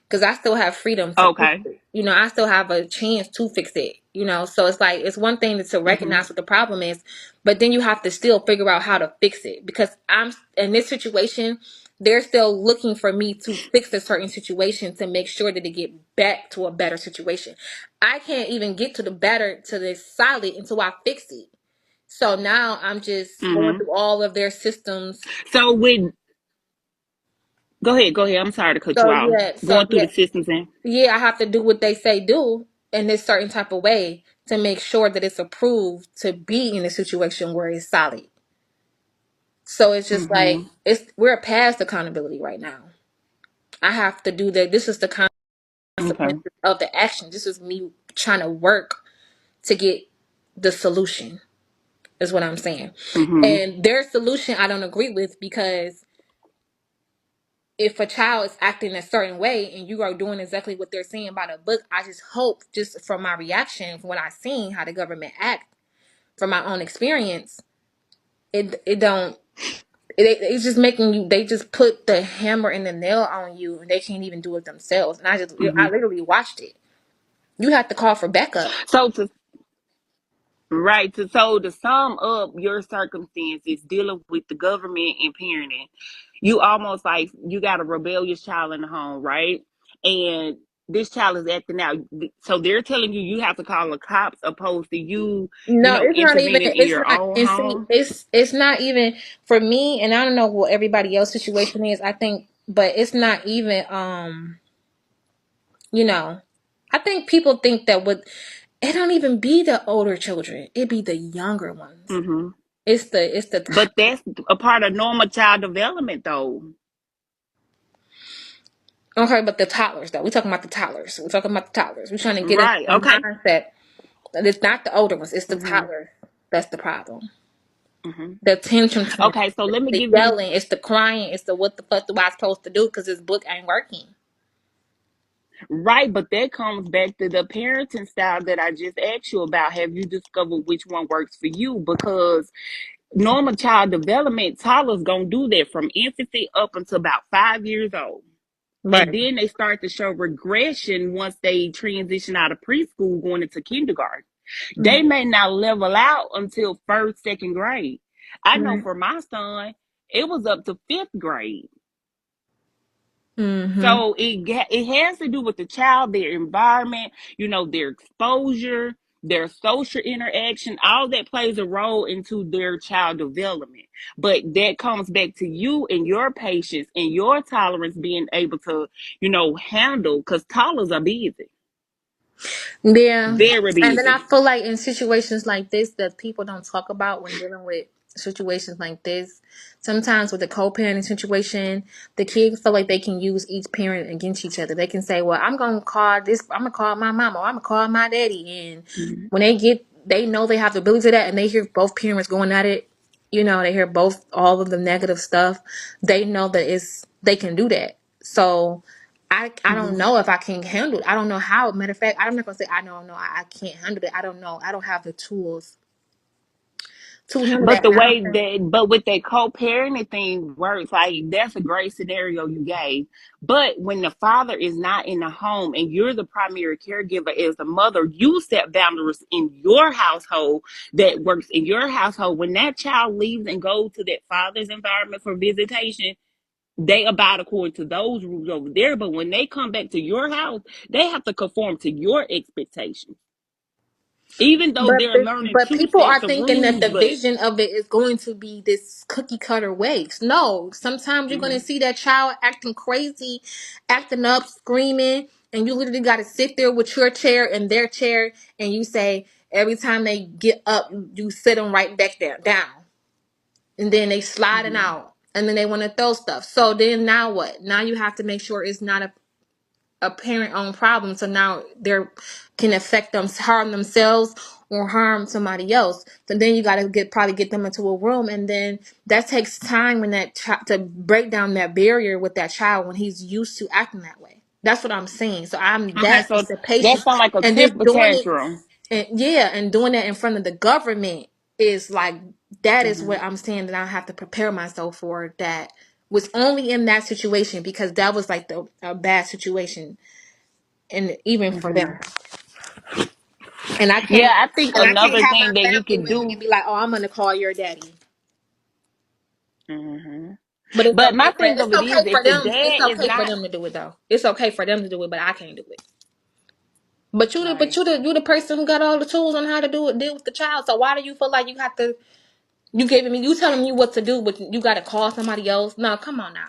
Because I still have freedom to fix Okay. it. You know, I still have a chance to fix it. You know, so it's like it's one thing to Mm-hmm. recognize what the problem is, but then you have to still figure out how to fix it. Because I'm in this situation, they're still looking for me to fix a certain situation to make sure that they get back to a better situation. I can't even get to the solid until I fix it. So now I'm just going Mm-hmm. through all of their systems. So with go ahead, go ahead. I'm sorry to cut So you off. yeah, so Going through yeah, the systems and yeah, I have to do what they say do in this certain type of way to make sure that it's approved to be in a situation where it's solid. So it's just mm-hmm. like we're past accountability right now. I have to do that. This is the Okay. consequences of the action. This is me trying to work to get the solution, is what I'm saying. Mm-hmm. And their solution I don't agree with, because if a child is acting a certain way and you are doing exactly what they're saying by the book, I just hope, just from my reaction, from what I've seen, how the government act, from my own experience, it don't. It's just making you. They just put the hammer and the nail on you, and they can't even do it themselves. And Mm-hmm. I literally watched it. You have to call for backup. So to Right. So to sum up your circumstances dealing with the government and parenting, you almost like you got a rebellious child in the home, right? And this child is acting out. So they're telling you you have to call the cops opposed to you, No, it's not even. intervening in It's your not. own And see, home. it's not even for me. And I don't know what everybody else's situation is. I think, but it's not even. You know, I think people think that it don't even be the older children. It be the younger ones. Hmm. It's the But that's a part of normal child development, though. okay, but the toddlers though. We're talking about the toddlers. We're talking about the toddlers. We're trying to get into Right. the Okay. mindset that it's not the older ones. It's the Hmm. toddlers. That's the problem. Hmm. The tantrum Okay. So it's let me the give you yelling, it's the crying, it's the what the fuck do I supposed to do because this book ain't working. Right, but that comes back to the parenting style that I just asked you about. Have you discovered which one works for you? Because normal child development, toddlers gonna do that from infancy up until about 5 years old. And Right. then they start to show regression once they transition out of preschool going into kindergarten. They may not level out until first, second grade. I know for my son, it was up to fifth grade. Mm-hmm. So it has to do with the child, their environment, their exposure, their social interaction, all that plays a role into their child development. But that comes back to you and your patience and your tolerance being able to, handle, because toddlers are busy, Yeah. very And then I busy. feel like in situations like this that people don't talk about when dealing with situations like this, sometimes with the co-parenting situation, the kids feel like they can use each parent against each other. They can say, well, I'm gonna call my mama, or I'm gonna call my daddy. And Mm-hmm. when they know they have the ability to that, and they hear both parents going at it, they hear all of the negative stuff, they know that they can do that. So I don't Mm-hmm. know if I can handle it. I don't know how. Matter of fact, I'm not gonna say I don't know. I can't handle it. I don't know. I don't have the tools to handle But that. the And I don't way think. but with that co-parenting thing works, like that's a great scenario you gave. But when the father is not in the home and you're the primary caregiver as the mother, you set boundaries in your household that works in your household. When that child leaves and goes to that father's environment for visitation, they abide according to those rules over there. But when they come back to your house, they have to conform to your expectations. Even though they're learning But two people are sets of thinking that rules, the but vision of it is going to be this cookie cutter way. No, sometimes you're gonna Mhm. see that child acting crazy, acting up, screaming, and you literally got to sit there with your chair and their chair, and you say every time they get up, you sit them right back there down. And then they sliding Mhm. out, and then they want to throw stuff. So then now what? Now you have to make sure it's not a parent owned problem. So now they can affect them, harm themselves or harm somebody else. So then you got to probably get them into a room, and then that takes time when that to break down that barrier with that child when he's used to acting that way. That's what I'm saying. So Okay, that's so the that patience sounds like a and just temper doing it. tantrum. and doing that in front of the government is like, that is Mm-hmm. what I'm saying that I have to prepare myself for. That was only in that situation because that was like a bad situation, and even for Mm-hmm. them. And I Yeah, can't I think and I can't another have my thing that you family could with me and do. be like, oh, I'm gonna call your daddy. Mm-hmm. But it's But my okay for thing of it is, if the it's dad is okay for not them to do it though. It's okay for them to do it, but I can't do it. But right. you the person who got all the tools on how to do it, deal with the child. So why do you feel like you have to? You telling me what to do, but you got to call somebody else. No, come on now.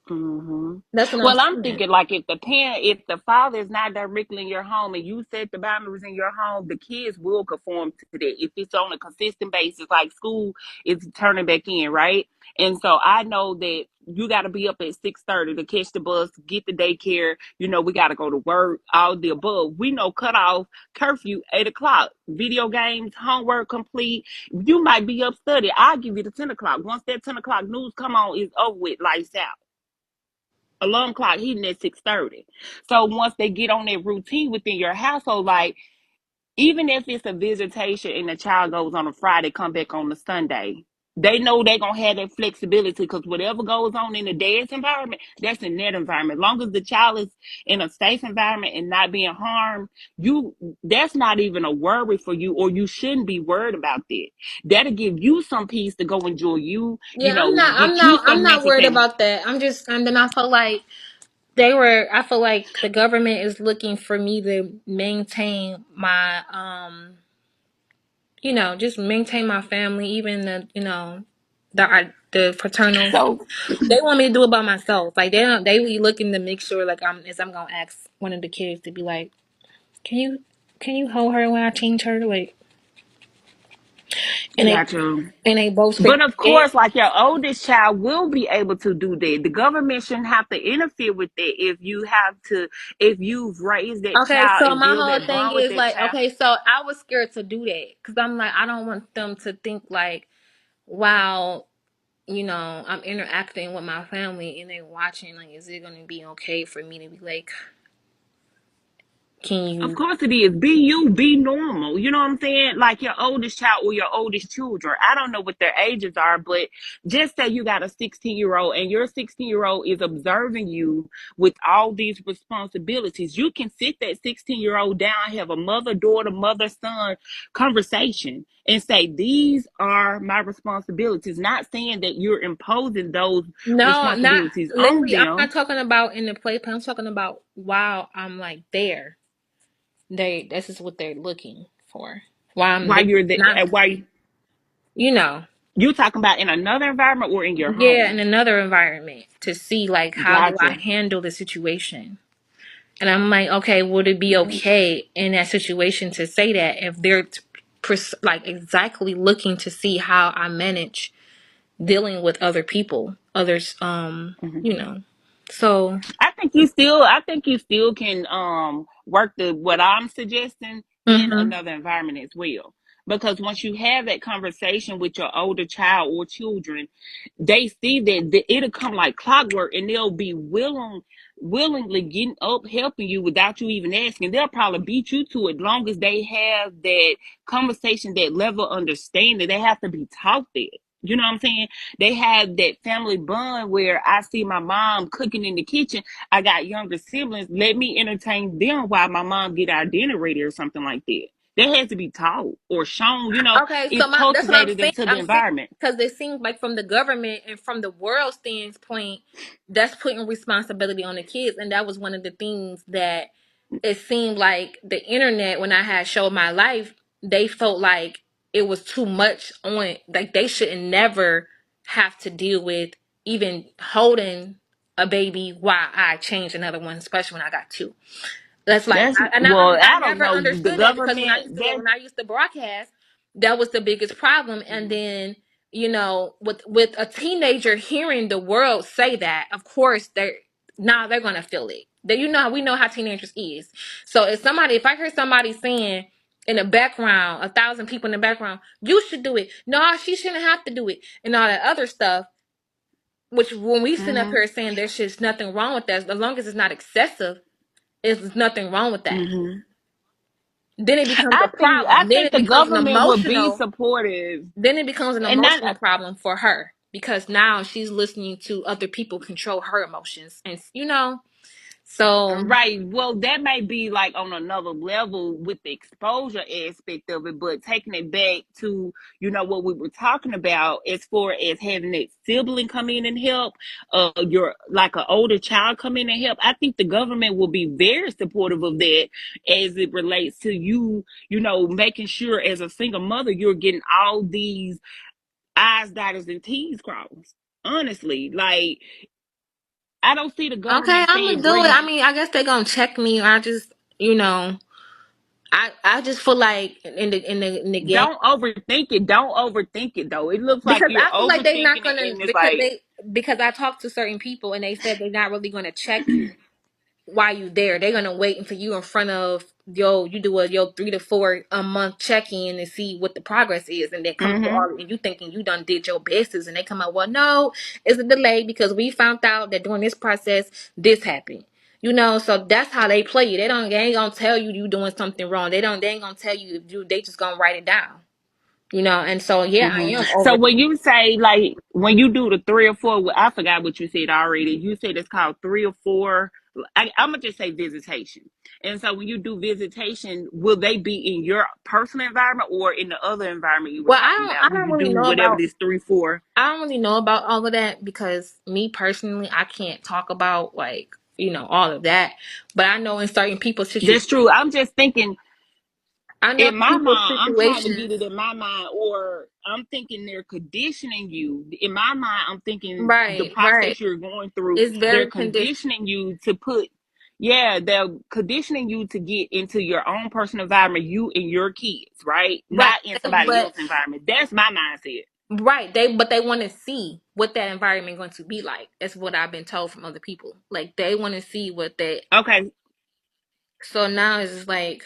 Hmm. That's what I'm Well, I'm saying. thinking like if the father is not directly in your home and you set the boundaries in your home, the kids will conform to that. If it's on a consistent basis, like school is turning back in, right? And so I know that you got to be up at 6:30 to catch the bus, get the daycare. You know, we got to go to work, all the above. We know cutoff curfew 8 o'clock. Video games, homework complete. You might be up studying. I'll give you the 10 o'clock. Once that 10 o'clock news come on, it's over with, lights out. Alarm clock hitting at 6:30. So once they get on that routine within your household, like even if it's a visitation and the child goes on a Friday, come back on the Sunday, they know they're gonna have that flexibility because whatever goes on in the dad's environment, that's in that environment. As long as the child is in a safe environment and not being harmed, you that's not even a worry for you, or you shouldn't be worried about that. That'll give you some peace to go enjoy you, Yeah, get you I'm some not mental worried time. about that. And then I feel like I feel like the government is looking for me to maintain my, just maintain my family, even the paternal. So They want me to do it by myself. Like they be looking to make sure like I'm gonna ask one of the kids to be like, can you hold her when I change her? Like, and they got you. both But speak. of course, like your oldest child will be able to do that. The government shouldn't have to interfere with that if you've raised that Okay, child so and my build whole that thing bond with is that like, child. okay, so I was scared to do that because I'm like, I don't want them to think like, wow, I'm interacting with my family and they watching. Like, is it gonna be okay for me to be like, can Of you? course it is. Be you, be normal. You know what I'm saying? Like your oldest child or your oldest children. I don't know what their ages are, but just say you got a 16-year-old and your 16-year-old is observing you with all these responsibilities. You can sit that 16-year-old down, have a mother, daughter, mother, son conversation and say, these are my responsibilities. Not saying that you're imposing those No, not responsibilities on literally. I'm not them talking about in the playpen. I'm talking about while I'm like there. This is what they're looking for. While I'm there, while you're there, not while you know. you talking about in another environment or in your Yeah, in home. another environment to see like how do I Gotcha. handle the situation. And I'm like, okay, would it be Mm-hmm. okay in that situation to say that if they're like exactly looking to see how I manage dealing with other people, others, So, I think you still can work the what I'm suggesting in mhm. another environment as well. Because once you have that conversation with your older child or children, they see that it'll come like clockwork and they'll be willingly getting up helping you without you even asking. They'll probably beat you to it long as they have that conversation, that level of understanding. They have to be taught that. You know what I'm saying? They have that family bond where I see my mom cooking in the kitchen. I got younger siblings. Let me entertain them while my mom get our dinner ready or something like that. That has to be taught or shown. Okay, so It's that's what I'm cultivated saying. into the I'm saying environment. because it seems like from the government and from the world standpoint, that's putting responsibility on the kids, and that was one of the things that it seemed like the internet when I had showed my life, they felt like it was too much on, like they shouldn't never have to deal with even holding a baby while I change another one, especially when I got two. That's like, That's well, I I don't never know. The understood that because government that when I used to broadcast, that was the biggest problem. And then with a teenager hearing the world say that, of course they're gonna feel it. That we know how teenagers is. So if I hear somebody saying in the background, 1,000 people in the background, you should do it. No, she shouldn't have to do it, and all that other stuff. Which when we sit up mm-hmm, here saying there's just nothing wrong with that, as long as it's not excessive, there's nothing wrong with that. mm-hmm. then it becomes a I problem. Then think it the becomes an government would be emotional. supportive, Then it becomes an and emotional not problem for her because now she's listening to other people control her emotions, and so right. Well, that may be like on another level with the exposure aspect of it, but taking it back to, what we were talking about as far as having that sibling come in and help, your like an older child come in and help. I think the government will be very supportive of that as it relates to you, making sure as a single mother you're getting all these I's, dotted, and T's crossed. Honestly, like I don't see the okay, government I'm gonna saying do it. bring. I mean, I guess they're gonna check me. Or I just, I just feel like in the game. Don't overthink it. Don't overthink it though. It looks like Because you're I feel like they're not overthinking it, gonna and it's like, because I talked to certain people and they said they're not really gonna check you while you there. They're gonna wait until you in front of you do your 3 to 4 a month check in and see what the progress is, and then come up with mm-hmm, all, and you thinking you done did your bestest, and they come out, well, no, it's a delay because we found out that during this process this happened. So that's how they play you. They ain't gonna tell you doing something wrong. They ain't gonna tell you if you. They just gonna write it down. And so yeah, I mm-hmm. am So over. when you say like when you do the 3 or 4, I forgot what you said already. You said it's called 3 or 4. I'm gonna just say visitation. And so when you do visitation, will they be in your personal environment or in the other environment you were Well, talking I about when don't you really do know whatever about this 3, 4? I don't really know about all of that because me personally, I can't talk about like all of that. But I know in certain people's That's situations, true. I'm just thinking I know in my people's mind, I'm trying to get situations. it in my mind, or I'm thinking they're conditioning you. In my mind, I'm thinking the Right, right. process you're going through, It's they're very conditional. conditioning you to put, yeah, they're conditioning you to get into your own personal environment, you and your kids, right? Right, Not in somebody but else's environment. That's my mindset. right, they want to see what that environment going to be like. That's what I've been told from other people. Like they want to see what that. Okay, So now it's just like,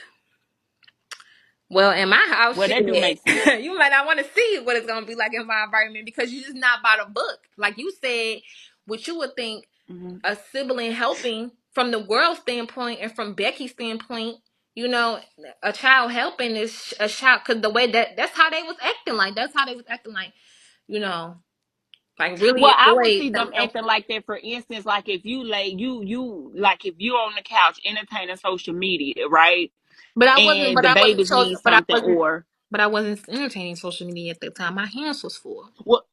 well, in my house, well, shit, that do make sense. you might not want to see what it's gonna be like in my environment because you're just not by the book. Like you said, what you would think Mm-hmm. a sibling helping from the world standpoint and from Becky's standpoint, a child helping is a child because the way that's how they was acting like. That's how they was acting like, you know, like really Well, I would enjoyed see them them acting helping. like that. For instance, like if you lay you like if you're on the couch entertaining social media, right? And But the I wasn't babies chosen, need something, or but I wasn't entertaining social media at the time. My hands was full. what,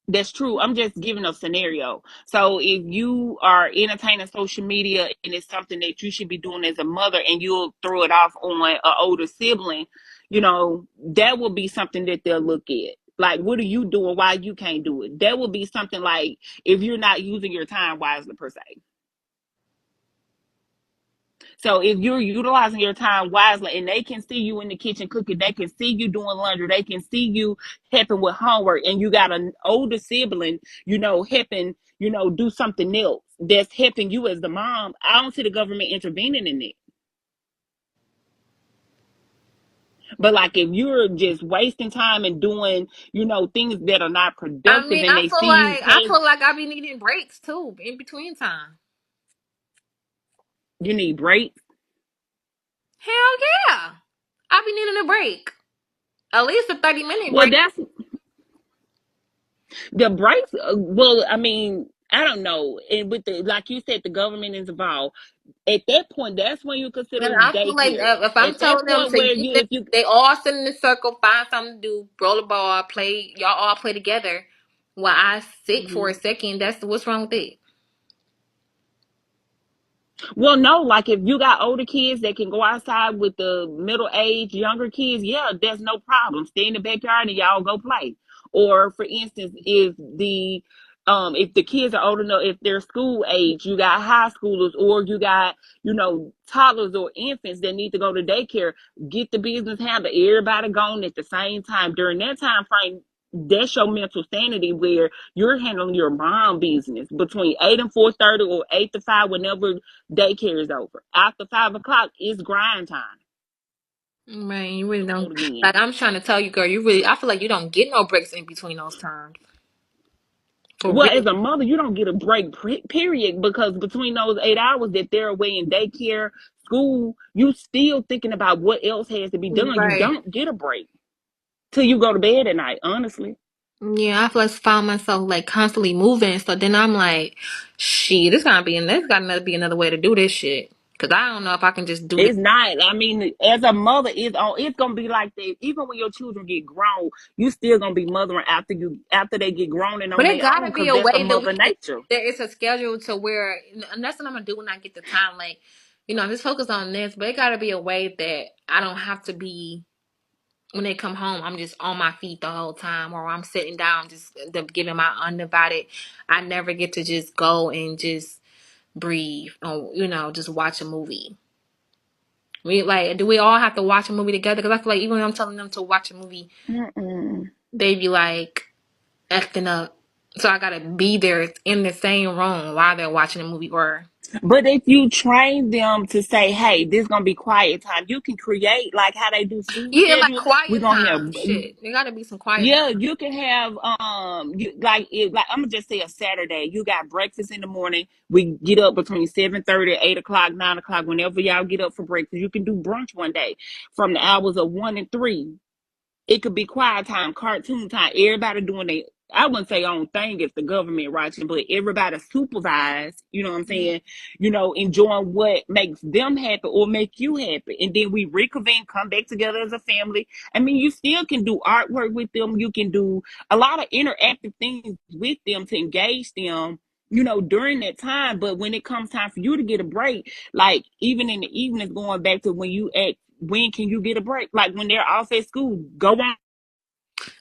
that's true. I'm just giving a scenario. So if you are entertaining social media and it's something that you should be doing as a mother and you'll throw it off on an older sibling, that will be something that they'll look at. Like, what are you doing? Why you can't do it? That will be something like if you're not using your time wisely per se. So if you're utilizing your time wisely and they can see you in the kitchen cooking, they can see you doing laundry, they can see you helping with homework, and you got an older sibling, helping, do something else that's helping you as the mom, I don't see the government intervening in it. But like if you're just wasting time and doing, things that are not I productive mean, and they see you I can't, feel like I be needing breaks too in between time. you need breaks. Hell yeah, I be needing a break, at least a 30-minute Well, break. that's the breaks. Well, I mean, I don't know. And with the, like you said, the government is involved. At that point, that's when you consider And I feel like daycare. if I'm At that telling them point to where get you, this, if you, they all sit in a circle, find something to do, roll the ball, play. Y'all all play together. While I sit for a Mhm. second, that's what's wrong with it. Well, no, like if you got older kids that can go outside with the middle age, younger kids, yeah, there's no problem. Stay in the backyard and y'all go play. Or for instance, if the kids are old enough, if they're school age, you got high schoolers or you got, toddlers or infants that need to go to daycare, get the business handled. Everybody gone at the same time. During that time frame, that's your mental sanity where you're handling your mom business between 8 and 4:30 or 8 to 5, whenever daycare is over. After 5 o'clock, it's grind time. Man, you really don't. Load again. Like I'm trying to tell you, girl, I feel like you don't get no breaks in between those times. For Well, as real. a mother, you don't get a break, period, because between those 8 hours that they're away in daycare, school, you still thinking about what else has to be done. You Right. don't get a break till you go to bed at night, honestly. Yeah, I feel like found myself like constantly moving. So then I'm like, shit, there's gotta be another way to do this shit. Cause I don't know if I can just do this. It's not. I mean, as a mother, it's gonna be like that. Even when your children get grown, you still gonna be mothering after they get grown and But on it their gotta own, be because a that's a way that we mother can, nature. there is a schedule to where, and that's what I'm gonna do when I get the time. Like, I'm just focused on this, but it gotta be a way that I don't have to be, when they come home, I'm just on my feet the whole time, or I'm sitting down, just giving my undivided. I never get to just go and just breathe, or, just watch a movie. Do we all have to watch a movie together? Because I feel like even when I'm telling them to watch a movie, Mm-mm. they be like acting up. So I gotta be there in the same room while they're watching a movie. Or But if you train them to say, "Hey, this is gonna be quiet time," you can create like how they do school yeah, like schedule. We're quiet gonna have, time. Shit, there gotta be some quiet yeah, time. you can have like I'm gonna just say a Saturday. You got breakfast in the morning. We get up between 7:30, 8 o'clock, 9 o'clock. Whenever y'all get up for breakfast, you can do brunch one day from the hours of 1 and 3. It could be quiet time, cartoon time. Everybody doing their, I wouldn't say own thing if the government watching, but everybody supervised, you know what I'm saying? Enjoying what makes them happy or make you happy. And then we reconvene, come back together as a family. I mean, you still can do artwork with them. You can do a lot of interactive things with them to engage them, during that time. But when it comes time for you to get a break, like even in the evenings, going back to when you act, when can you get a break? Like when they're off at school, go on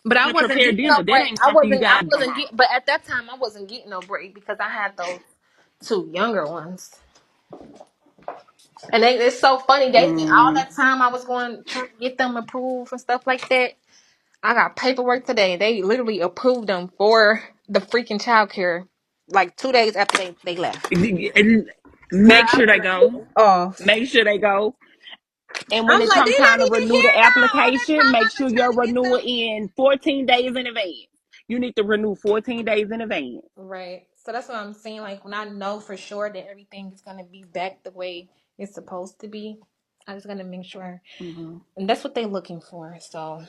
But I and wasn't prepare getting no dinner. That break. ain't I something you wasn't. I gotta do. wasn't get. But at that time, I wasn't getting no break because I had those two younger ones, and it's so funny. All Mm. that time I was going trying to get them approved and stuff like that. I got paperwork today. They literally approved them for the freaking childcare like 2 days after they left. And Girl, make I sure they was go. off. Make sure they go. And when I'm it like, comes they're time not to even renew here the now. All that application, time make I've been sure trying you're to get renew them. it in 14 days in advance. You need to renew 14 days in advance. Right. So that's what I'm saying. Like when I know for sure that everything is gonna be back the way it's supposed to be, I just gotta make sure. Mm-hmm. And that's what they're looking for. So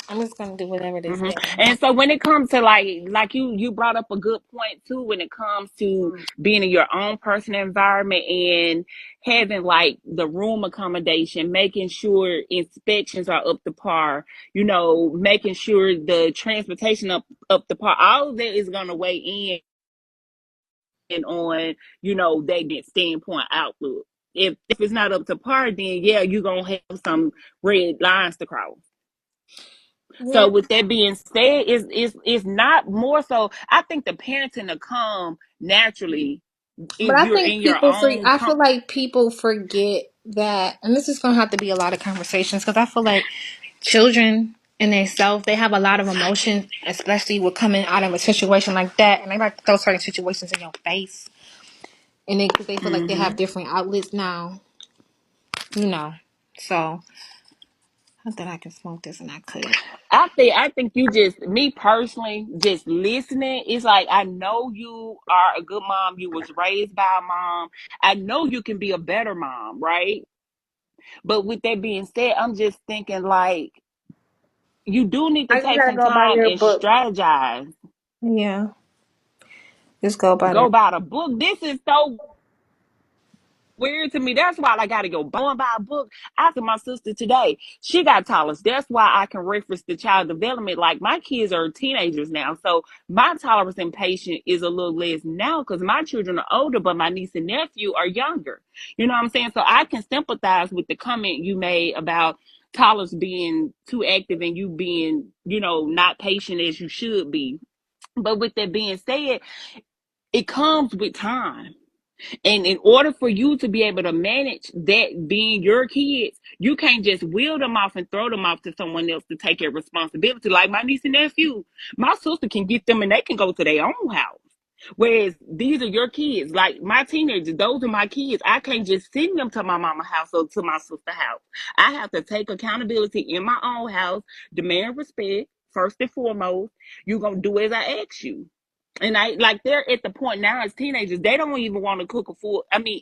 I'm just gonna do whatever they Mm-hmm. say. And so when it comes to like you brought up a good point too, when it comes to being in your own personal environment and having like the room accommodation, making sure inspections are up to par, making sure the transportation up to par, all of that is gonna weigh in on, that standpoint outlook. If it's not up to par, then yeah, you're gonna have some red lines to cross. Yeah. So with that being said, it's not more so. I think the parenting will come naturally But if I you're think in your own. I feel like people forget that, and this is gonna have to be a lot of conversations because I feel like children in themselves, they have a lot of emotion, especially with coming out of a situation like that, and they like to throw certain situations in your face, and because they feel like they Mm-hmm. have different outlets now, you know. So I thought I could smoke this, and I couldn't. I think you just, me personally, just listening. It's like I know you are a good mom. You was raised by a mom. I know you can be a better mom, right? But with that being said, I'm just thinking like you do need to I just take gotta some go by time your and book. strategize. Yeah, just go by Go there. by the book. This is so weird to me. That's why I gotta go buy a book. After my sister today, she got tolerance. That's why I can reference the child development. Like my kids are teenagers now, so my tolerance and patience is a little less now because my children are older, but my niece and nephew are younger. You know what I'm saying? So I can sympathize with the comment you made about tolerance being too active and you being, not patient as you should be. But with that being said, it comes with time. And in order for you to be able to manage that being your kids, you can't just wheel them off and throw them off to someone else to take your responsibility. Like my niece and nephew, my sister can get them and they can go to their own house. Whereas these are your kids, like my teenagers, those are my kids. I can't just send them to my mama's house or to my sister's house. I have to take accountability in my own house, demand respect, first and foremost. You're going to do as I ask you. And I like they're at the point now as teenagers, they don't even want to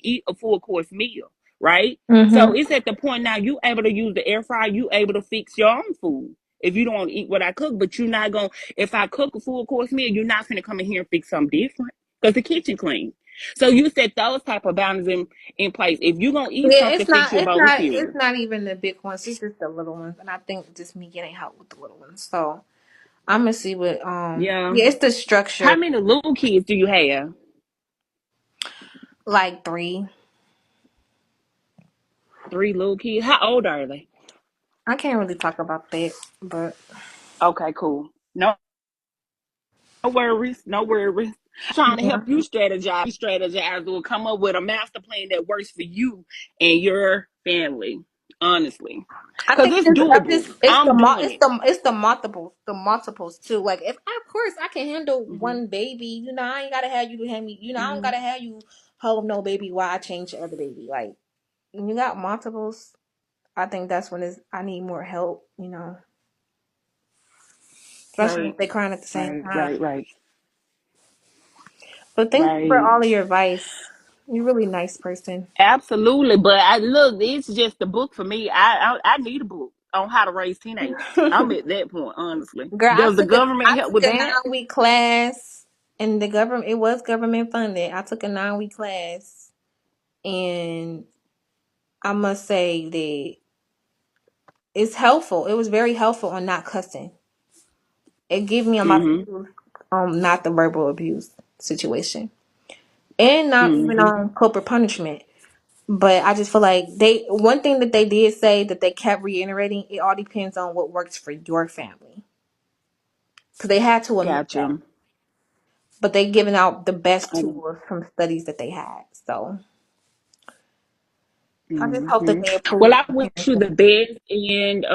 eat a full course meal, right? So Mm-hmm. it's at the point now you able to use the air fryer, you able to fix your own food. If you don't want to eat what I cook, but you're not gonna if I cook a full course meal, you're not gonna come in here and fix something different because the kitchen clean. So you set those type of boundaries in place. If you're gonna eat Yeah, something, fix your bowl of it's cereal. not even the big ones. It's just the little ones, and I think just me getting help with the little ones. So I'm gonna see what. Yeah. Yeah, it's the How structure. many little kids do you have? Like 3. 3 little kids. How old are they? I can't really talk about that, but Okay, cool. No worries, no worries. I'm trying to yeah. help you strategize or come up with a master plan that works for you and your family. Honestly, I because think it's I'm doable. just I'm doing it. it's the multiples too. Like if of course I can handle Hmm. one baby, I ain't gotta have you to hand me. I don't Hmm. gotta have you hold no baby while I change the other baby. Like when you got multiples, I think that's when I need more help. Especially Right, if they crying at the same right, time. right, right, But thank you for right. all of your advice. You're a really nice person. Absolutely, but I look. It's just a book for me. I need a book on how to raise teenagers. I'm at that point, honestly. Girl, Does the government I help took with a that? 9-week class, and the government it was government funded. I took a 9-week class, and I must say that it's helpful. It was very helpful on not cussing. It gave me a lot of Mm-hmm. tools not the verbal abuse situation, and not even Mm-hmm. on corporate punishment. But I just feel like one thing that they did say that they kept reiterating, it all depends on what works for your family. Because they had to admit that. Gotcha. But they giving out the best Mm-hmm. tools from studies that they had. So I just hope that they Well, approve I my wish you parenting. the best, and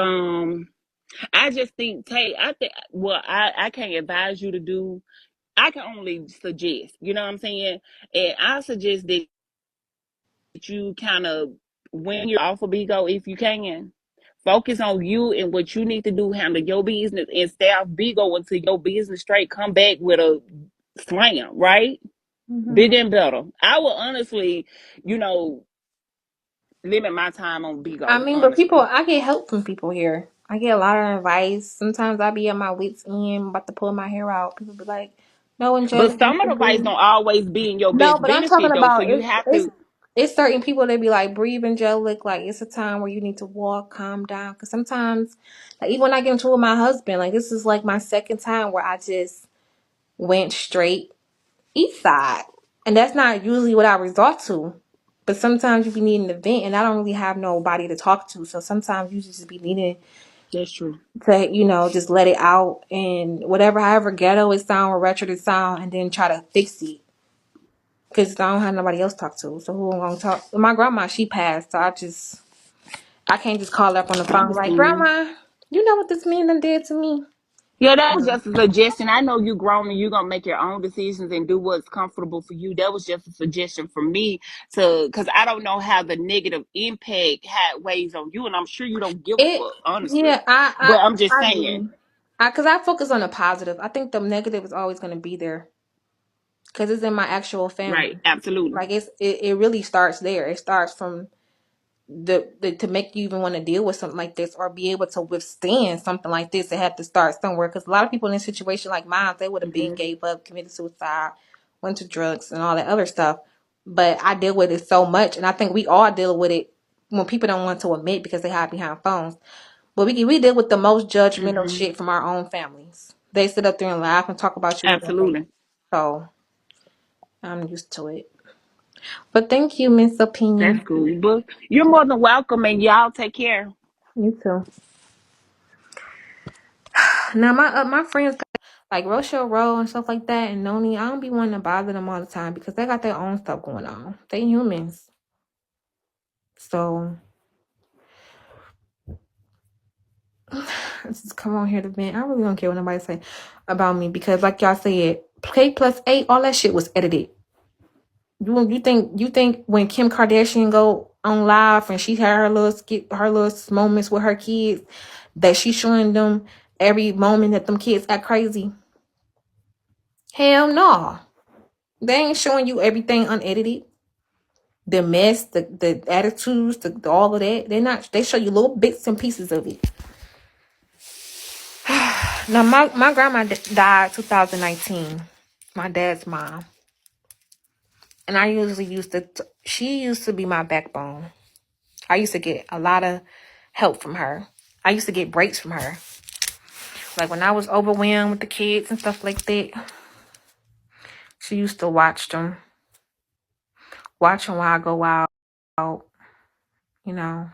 I just think, Tay, I think, well, I can't advise you to do. I can only suggest, you know what I'm saying? And I suggest that you kind of, when you're off of Bigo, if you can, focus on you and what you need to do, handle your business, and stay off Bigo until your business straight. Come back with a slam, right? Hmm. Bigger and better. I will honestly, you know, limit my time on I Bigo, mean, but honestly. I get help from people here. I get a lot of advice. Sometimes I be at my wits' end, about to pull my hair out. People be like, "No, But Angelica, you some of the should advice breathe." don't always be in your No, best but I'm talking benefit though. So about you have to. it's certain people that be like, "Breathe, Angelic." Like it's a time where you need to walk, calm down. Because sometimes, like even when I get into it with my husband, like this is like my second time where I just went straight east side. And that's not usually what I resort to. But sometimes you be needing to vent and I don't really have nobody to talk to. So sometimes you just be needing That's true. to, just let it out and whatever, however ghetto it sound or retro it sound and then try to fix it. Because I don't have nobody else to talk to. So who am I going to talk? My grandma, she passed. So I can't just call her up on the I phone like, understand. Grandma, you know what this man done did to me? Yeah, that was just a suggestion. I know you grown and you're gonna make your own decisions and do what's comfortable for you. That was just a suggestion for me to, because I don't know how the negative impact had weighs on you, and I'm sure you don't give a It, fuck, honestly. yeah, I, But I, I'm just I saying, do. Because I focus on the positive. I think the negative is always going to be there because it's in my actual right? family. Absolutely. Like it really starts there. It starts from the to make you even want to deal with something like this or be able to withstand something like this. It had to start somewhere because a lot of people in a situation like mine, they would have been Hmm. gave up, committed suicide, went to drugs and all that other stuff. But I deal with it so much, and I think we all deal with it when people don't want to admit because they hide behind phones. But we deal with the most judgmental Hmm. shit from our own families. They sit up there and laugh and talk about you in your face. Absolutely. So I'm used to it. But thank you, Miss That's Opinion. cool. But you're more than welcome, and y'all take care. You too. Now my friends like Rochelle Rowe and stuff like that and Noni, I don't be wanting to bother them all the time because they got their own stuff going on. They humans. So I just come on here to vent. I really don't care what nobody say about me because like y'all said, K+8, all that shit was edited. You think when Kim Kardashian go on live and she had her little moments with her kids that she's showing them every moment that them kids act crazy? Hell no. They ain't showing you everything unedited. The mess, the attitudes, all of that. They show you little bits and pieces of it. Now, my grandma died 2019. My dad's mom. And I usually she used to be my backbone. I used to get a lot of help from her. I used to get breaks from her. Like when I was overwhelmed with the kids and stuff like that, she used to watch them while I go out,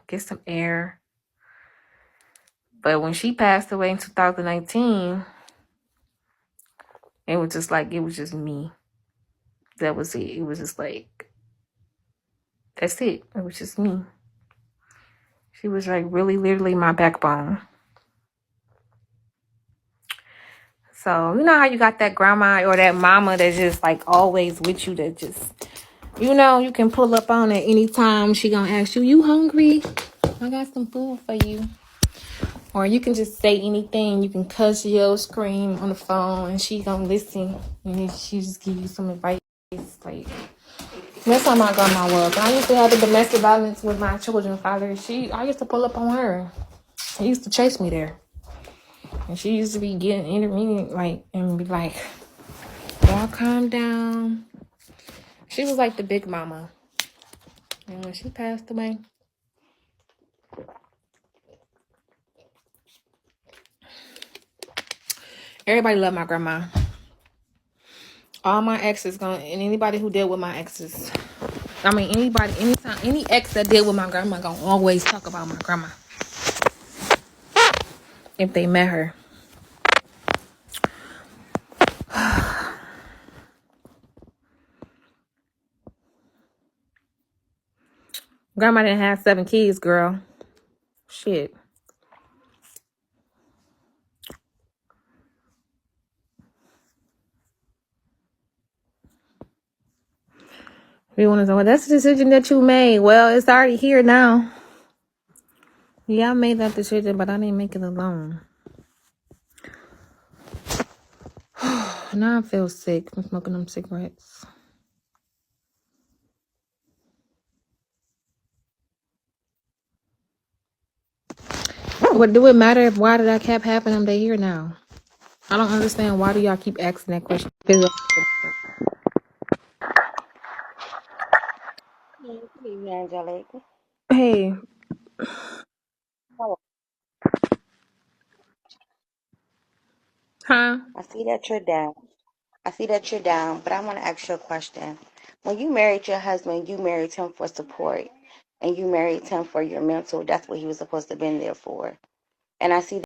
get some air. But when she passed away in 2019, it was just me. That was it. It was just like, that's it. It was just me. She was like really literally my backbone. So, you know how you got that grandma or that mama that's just like always with you, that just, you can pull up on at any time. She gonna ask you, you hungry? I got some food for you. Or you can just say anything. You can cuss, yell, scream on the phone, and she gonna listen. And then she just give you some advice. Like, that's how my grandma was. I used to have the domestic violence with my children's father. I used to pull up on her. He used to chase me there. And she used to be getting intervenient, and be like, y'all calm down. She was like the big mama. And when she passed away, everybody loved my grandma. All my exes and anybody who dealt with my exes. Anytime, any ex that dealt with my grandma gonna always talk about my grandma. If they met her. Grandma didn't have 7 kids, girl. Shit. We want to say, well, that's the decision that you made. Well, it's already here now. Yeah, I made that decision, but I didn't make it alone. Now I feel sick from smoking them cigarettes. What do it matter why did I keep having them? They here now. I don't understand, why do y'all keep asking that question? Good evening, Angelic. Hey, Oh, huh? I see that you're down. I see that you're down, but I want to ask you a question. When you married your husband, you married him for support, and you married him for your mental. That's what he was supposed to have been there for. And I see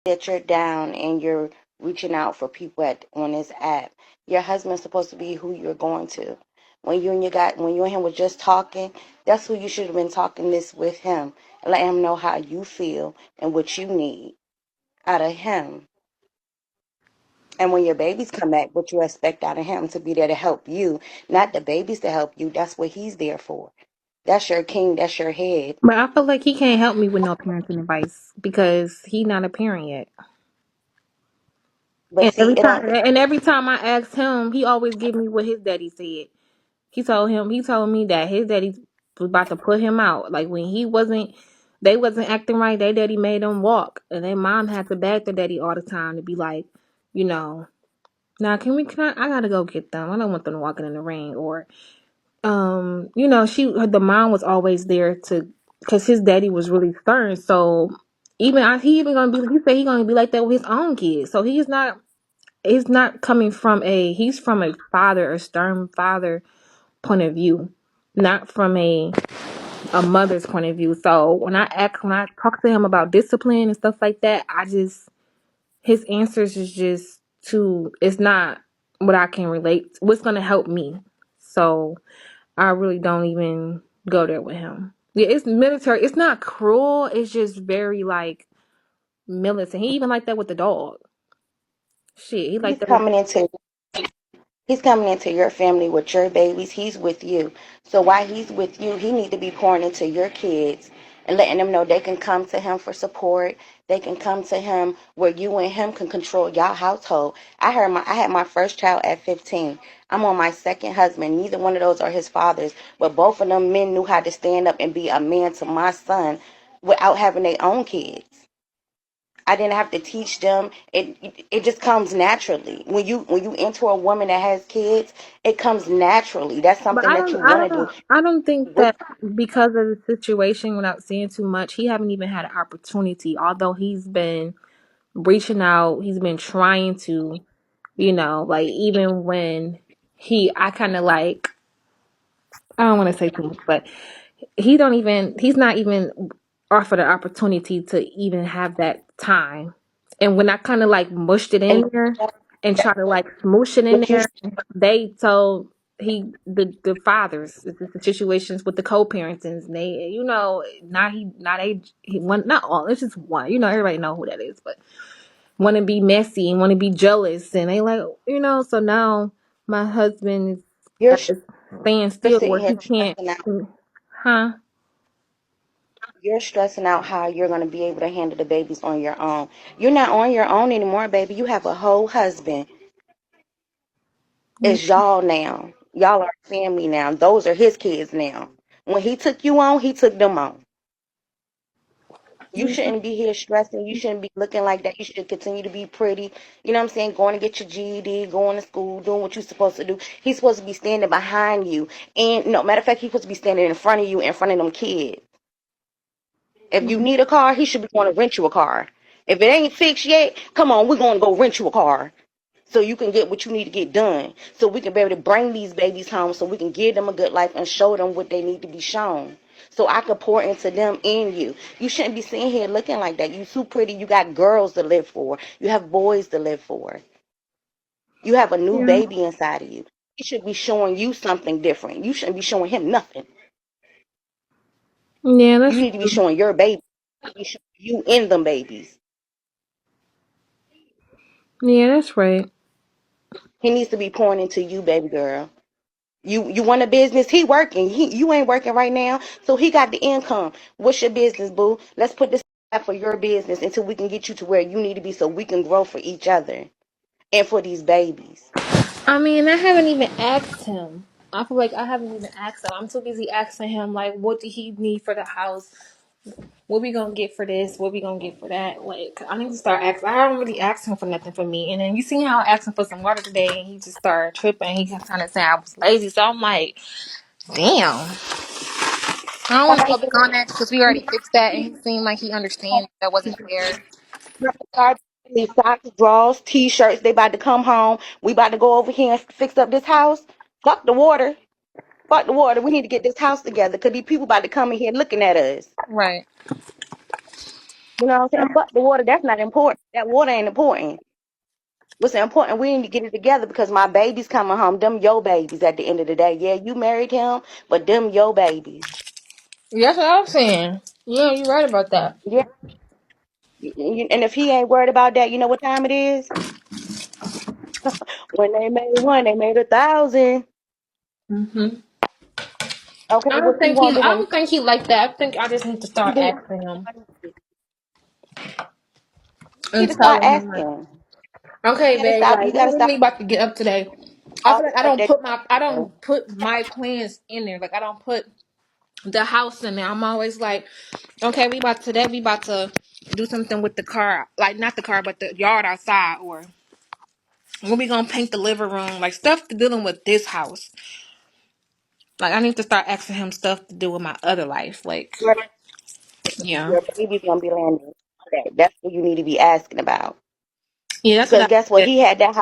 that you're down and you're reaching out for people on this app. Your husband's supposed to be who you're going to. When you and him were just talking, that's who you should have been talking this with him and let him know how you feel and what you need out of him. And when your babies come back, what you expect out of him to be there to help you, not the babies to help you. That's what he's there for. That's your king. That's your head. But I feel like he can't help me with no parenting advice because he not a parent yet. But And see, it don't. every time I asked him, he always give me what his daddy said. He told me that his daddy was about to put him out. Like when they wasn't acting right, their daddy made them walk. And their mom had to beg their daddy all the time to be like, now I gotta go get them. I don't want them walking in the rain. Or, the mom was always there cause his daddy was really stern. So he said he gonna be like that with his own kids. So he's not coming from he's from a stern father point of view, not from a mother's point of view. So when I talk to him about discipline and stuff like that, his answers is just it's not what I can relate, what's gonna help me. So I really don't even go there with him. Yeah, it's military. It's not cruel. It's just very like militant. He even like that with the dog. Shit, he like He's that with. coming into he's coming into your family with your babies. He's with you. So while he's with you, he need to be pouring into your kids and letting them know they can come to him for support. They can come to him where you and him can control y'all household. I had my first child at 15. I'm on my second husband. Neither one of those are his fathers, but both of them men knew how to stand up and be a man to my son without having their own kids. I didn't have to teach them. It just comes naturally. When you enter a woman that has kids, it comes naturally. That's But something that you want to do. I don't think With that because of the situation, without saying too much, he haven't even had an opportunity. Although he's been reaching out, he's been trying to, like even when I kind of like, I don't want to say too much, but he's not even offered an opportunity to even have that time. And when I kind of like mushed it and in there and try to like smoosh it in what you there, they told the fathers the situations with the co-parentings, and they, he one, not all, it's just one, everybody know who that is, but want to be messy and want to be jealous, and they like, so now my husband is you're at a you're standstill sitting where here he can't, stressing out. huh? You're stressing out how you're going to be able to handle the babies on your own. You're not on your own anymore, baby. You have a whole husband. Yeah. It's y'all now. Y'all are family now. Those are his kids now. When he took you on, he took them on. You shouldn't be here stressing. You shouldn't be looking like that. You should continue to be pretty. You know what I'm saying? Going to get your GED, going to school, doing what you're supposed to do. He's supposed to be standing behind you. And no, matter of fact, he's supposed to be standing in front of you, in front of them kids. If you need a car, he should be going to rent you a car. If it ain't fixed yet, come on, we're going to go rent you a car so you can get what you need to get done. So we can be able to bring these babies home so we can give them a good life and show them what they need to be shown. So I could pour into them and you. You shouldn't be sitting here looking like that. You too pretty. You got girls to live for. You have boys to live for. You have a new Yeah. baby inside of you. He should be showing you something different. You shouldn't be showing him nothing. Yeah, You that's need to be true. showing your baby. You need to be showing you in them babies. Yeah, that's right. He needs to be pouring into you, baby girl. You want a business? He working. You ain't working right now, so he got the income. What's your business, boo? Let's put this aside for your business until we can get you to where you need to be, so we can grow for each other and for these babies. I mean, I haven't even asked him. I feel like I haven't even asked him. I'm too busy asking him, like, what did he need for the house? What we gonna get for this? What we gonna get for that? Like, I need to start asking. I haven't really asked him for nothing for me. And then you see how I asked him for some water today, and he just started tripping. He kept trying to say I was lazy. So I'm like, damn. I don't want to focus on that because we already fixed that, and he seemed like he understands that wasn't fair. These socks, drawers, t-shirts. They about to come home. We about to go over here and fix up this house. Fuck the water. Fuck the water. We need to get this house together because these people about to come in here looking at us. Right. You know what I'm saying? Fuck the water. That's not important. That water ain't important. What's important, we need to get it together because my baby's coming home. Them your babies at the end of the day. Yeah, you married him, but them your babies. That's what I'm saying. Yeah, you're right about that. Yeah. And if he ain't worried about that, you know what time it is? When they made one, they made 1,000. Hmm. Okay, I what don't you think he. want to I when don't think he like that. I think I just need to you start do? asking him You need and to start telling him like, asking. okay, You gotta babe, stop. like You what gotta are stop we about to get up today? I all feel the like I stuff don't that. put my plans in there. Like I don't put the house in there. I'm always like, okay, we about to do something with the car, like not the car, but the yard outside, or when we gonna paint the living room, like stuff to dealing with this house. Like I need to start asking him stuff to do with my other life. Like, Your, yeah, your baby's gonna be landing. That's what you need to be asking about. yeah, that's what Because I guess what? said.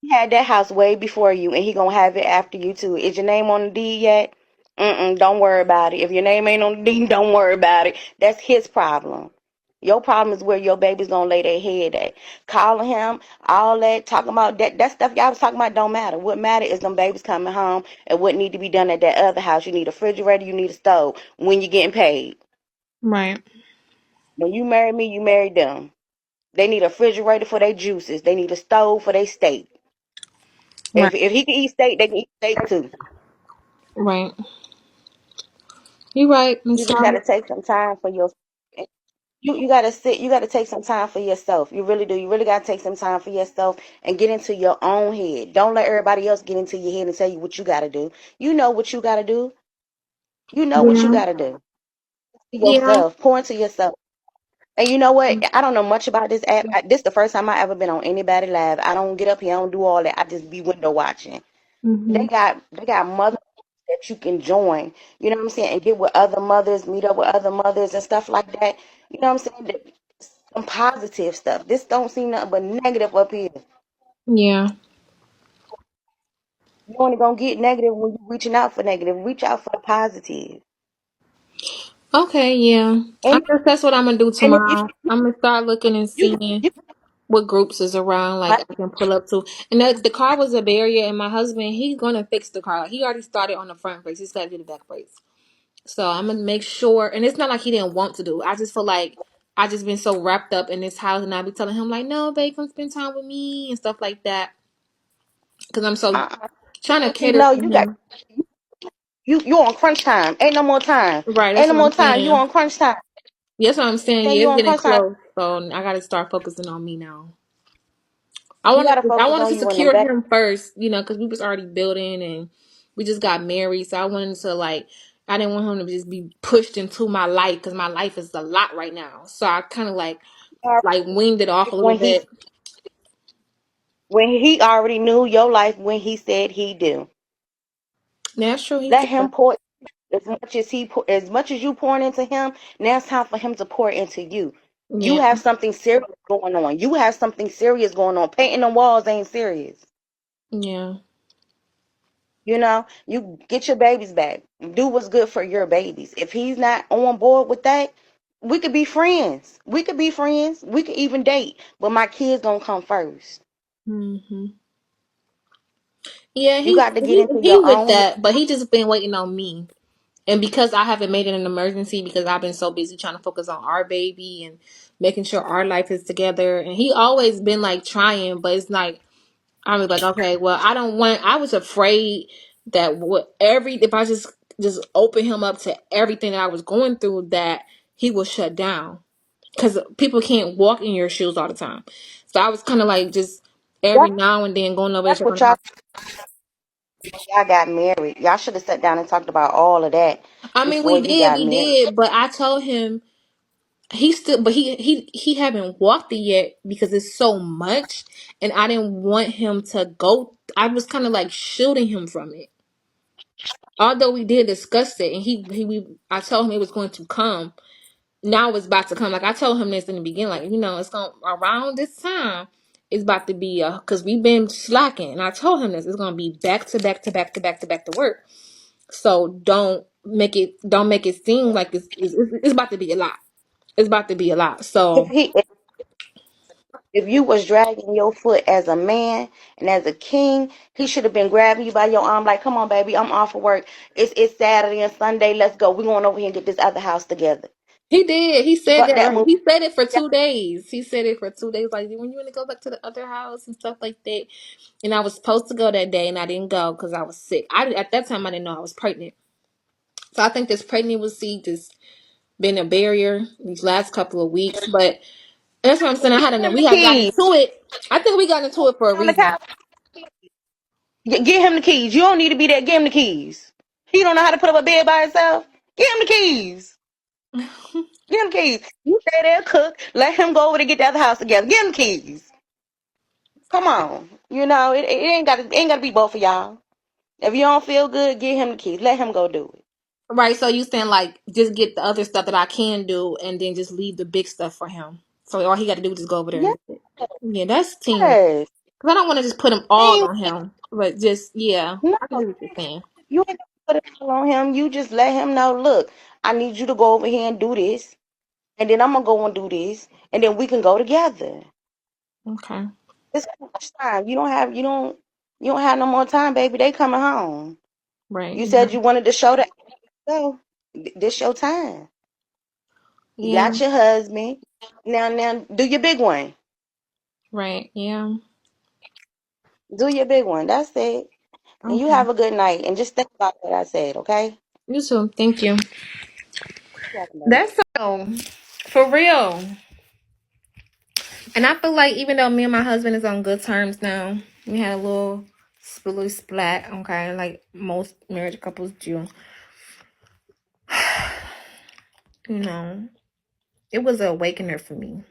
He had that house way before you, and he gonna have it after you too. Is your name on the deed yet? Don't worry about it. If your name ain't on the deed, don't worry about it. That's his problem. Your problem is where your baby's gonna lay their head at. Calling him, all that, talking about that stuff y'all was talking about don't matter. What matter is them babies coming home and what need to be done at that other house. You need a refrigerator, you need a stove when you're getting paid. Right, When you marry me, you married them. They need a refrigerator for their juices. They need a stove for their steak. right, If he can eat steak, they can eat steak too. right. You right, You Miss just got to Charlotte. take some time for your. You got to sit. You got to take some time for yourself. You really do. You really got to take some time for yourself and get into your own head. Don't let everybody else get into your head and tell you what you got to do. You know what you got to do. You know what you Yeah. got to do. Yeah. Yourself. Pour into yourself. And you know what? I don't know much about this app. This the first time I ever been on anybody live. I don't get up here. I don't do all that. I just be window watching. Mm-hmm. They got mothers that you can join. You know what I'm saying? And get with other mothers, meet up with other mothers and stuff like that. You know what I'm saying? Some positive stuff. This don't seem nothing but negative up here. Yeah. You only gonna get negative when you reaching out for negative. Reach out for the positive. Okay, yeah. I And guess that's what I'm gonna do and if you tomorrow. I'm gonna start looking and you, seeing you what groups is around, like I can pull up to. And the car was a barrier, and my husband, he's gonna fix the car. Like, he already started on the front brakes. He's gotta do the back brakes. So I'm gonna make sure. And it's not like he didn't want to do it. I just feel like I just been so wrapped up in this house, and I be telling him like, no, babe, come spend time with me and stuff like that. Because I'm so uh, trying to you cater know to you got him. you on crunch time. Ain't no more time. Right, Ain't that's no what more I'm time. You saying. on crunch time. Yeah, that's what I'm saying. And Yeah, you it's on getting crunch time. close, so I gotta start focusing on me now. You gotta I focus wanted on to you and them secure back. him first, because we was already building and we just got married. So I wanted to I didn't want him to just be pushed into my life because my life is a lot right now. So I kind of like weaned it off a little When he bit. when he already knew your life when he said he do. That's true. He Let did. him pour as much as you pouring into him. Now it's time for him to pour into you. You Yeah, have something serious going on. You have something serious going on. Painting the walls ain't serious. yeah. You know, you get your babies back. Do what's good for your babies. If he's not on board with that, we could be friends. We could be friends. We could even date. But my kids gonna come first. Hmm. Yeah, You got to get he into he your with own head. that, but he just been waiting on me. And because I haven't made it an emergency because I've been so busy trying to focus on our baby and making sure our life is together. And he always been like trying, but it's like I was like, okay, well, I was afraid that if I just open him up to everything that I was going through, that he will shut down because people can't walk in your shoes all the time. So I was kind of like just every That, now and then going over that's there checking what on him. y'all got married. Y'all should have sat down and talked about all of that I mean, before you got we married. did, but I told him he still, but he haven't walked it yet because it's so much, and I didn't want him to go. I was kind of like shielding him from it. Although we did discuss it, and I told him it was going to come. Now it's about to come. Like I told him this in the beginning, like it's going around this time. It's about to be because we've been slacking, and I told him this. It's going to be back to back to back to back to back to work. So don't make it seem like it's about to be a lot. It's about to be a lot. If So he if you was dragging your foot as a man and as a king, he should have been grabbing you by your arm like, come on, baby, I'm off of work. It's Saturday and Sunday. Let's go. We're going over here and get this other house together. he did. He said Fuck that. that Like, movie. he said it for 2 days. He said it for 2 days. Like when you want to go back to the other house and stuff like that. And I was supposed to go that day, and I didn't go because I was sick. At that time I didn't know I was pregnant. So I think this pregnancy just been a barrier these last couple of weeks. But that's what I'm saying. Give him We the had gotten keys. into it. I think we got into it for a On the reason. couch. Get him the keys. You don't need to be there. Give him the keys. He don't know how to put up a bed by himself. Give him the keys. Give him the keys. You stay there, cook. Let him go over to get the other house together. Give him the keys. Come on. It ain't gotta be both of y'all. If you don't feel good, give him the keys. Let him go do it. Right. So you saying like just get the other stuff that I can do, and then just leave the big stuff for him. So all he got to do is just go over there and do it. Yeah, that's teamwork. Yes. Because I don't want to just put them all Team. on him, but just, yeah, No, I can do what you're saying. you ain't gonna put it all on him. You just let him know, look, I need you to go over here and do this. And then I'm gonna go and do this. And then we can go together. Okay. It's too much time. You don't have no more time, baby. They coming home. Right. You Yeah. said you wanted to show that. So this your time. You Yeah. got your husband. Now do your big one. Right. Yeah. Do your big one. That's it. And you Okay. have a good night. And just think about what I said, okay? You too. Thank you. talking about? That's so for real. And I feel like even though me and my husband is on good terms now, we had a little splat, okay, like most marriage couples do. You know, it was an awakener for me.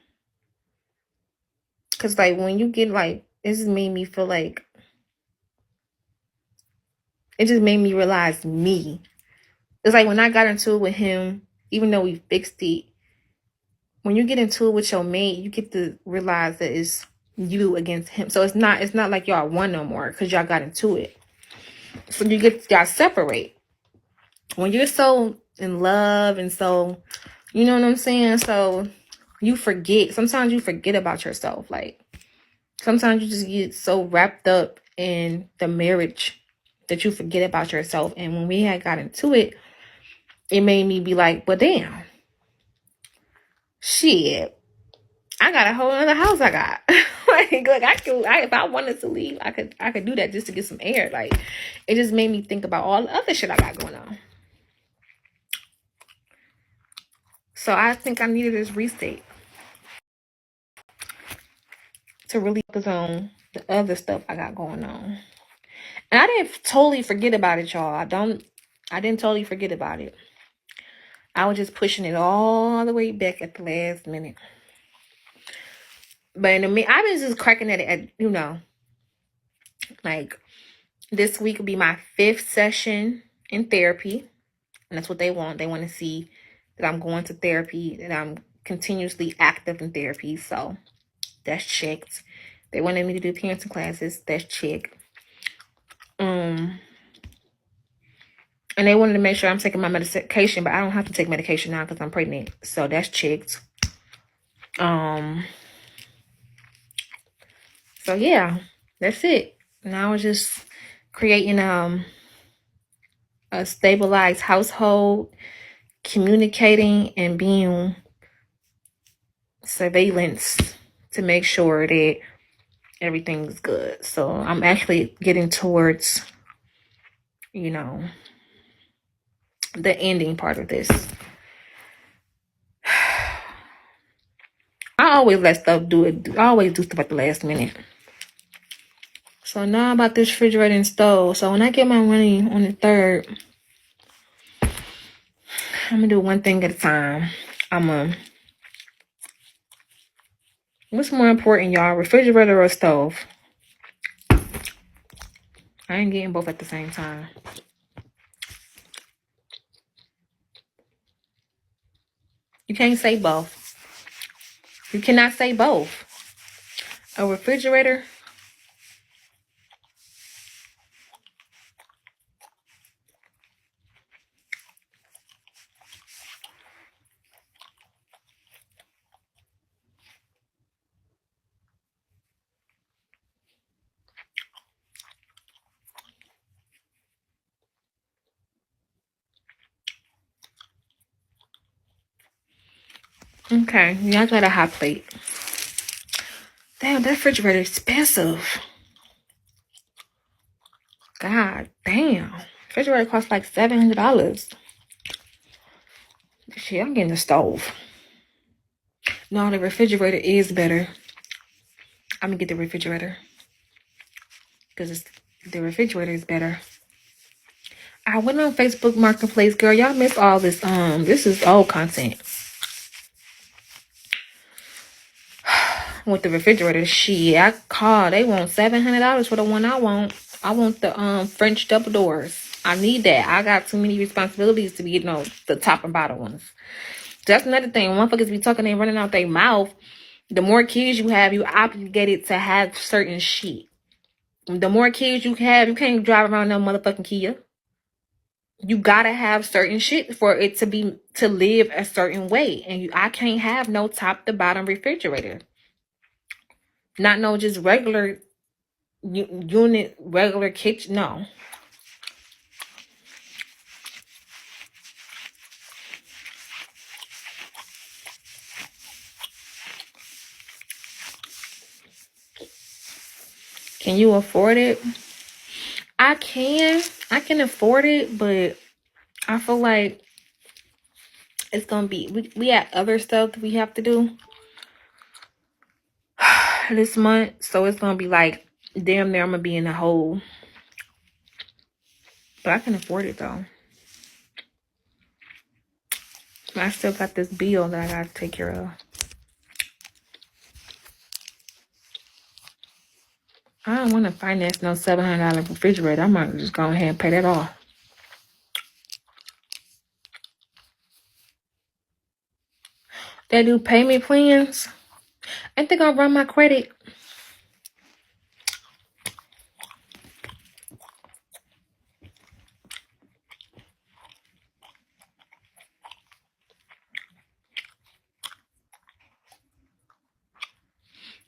Cause like when you get like, it just made me feel like, it just made me realize me. It's like when I got into it with him, even though we fixed it, when you get into it with your mate, you get to realize that it's you against him. So it's not like y'all one no more because y'all got into it. So y'all separate. When you're so in love and so, you know what I'm saying? So you forget. Sometimes you forget about yourself. Like sometimes you just get so wrapped up in the marriage that you forget about yourself. And when we had got into it, it made me be like, well, damn, shit, I got a whole other house I got. like if I wanted to leave, I could do that just to get some air. Like it just made me think about all the other shit I got going on. So I think I needed this reset to really focus on the other stuff I got going on. And I didn't totally forget about it, y'all. I didn't totally forget about it. I was just pushing it all the way back at the last minute. But in the I've been just cracking at it at, like this week will be my 5th session in therapy. And that's what they want. They want to see that I'm going to therapy, that I'm continuously active in therapy. So that's checked. They wanted me to do parenting classes. That's checked. And they wanted to make sure I'm taking my medication, but I don't have to take medication now because I'm pregnant. So that's checked. So yeah, that's it. Now it's just creating a stabilized household, communicating and being surveillance to make sure that everything's good. So I'm actually getting towards, the ending part of this. I always let stuff do it. I always do stuff at the last minute. So now about this refrigerator and stove. So when I get my money on the 3rd, I'm gonna do one thing at a time. What's more important, y'all? Refrigerator or stove? I ain't getting both at the same time. You can't say both. You cannot say both. A refrigerator. Okay, y'all got a hot plate. Damn, that refrigerator is expensive. God damn. Refrigerator costs like $700. Shit, I'm getting the stove. No, the refrigerator is better. I'm gonna get the refrigerator. Because the refrigerator is better. I went on Facebook Marketplace, girl. Y'all missed all this. This is old content. With the refrigerator, shit, I called. They want $700 for the one I want. I want the French double doors. I need that. I got too many responsibilities to be, the top and bottom ones. That's another thing. Motherfuckers be talking and running out their mouth. The more kids you have, you obligated to have certain shit. The more kids you have, you can't drive around no motherfucking Kia. You gotta have certain shit for it to live a certain way. And I can't have no top to bottom refrigerator. Not no just regular unit, regular kitchen. No. Can you afford it? I can afford it, but I feel like It's gonna be we have other stuff that we have to do this month, so it's gonna be like damn near I'm gonna be in the hole. But I can afford it though. I still got this bill that I gotta take care of. I don't want to finance no $700 refrigerator. I might just go ahead and pay that off. They do payment plans. Ain't they gonna run my credit?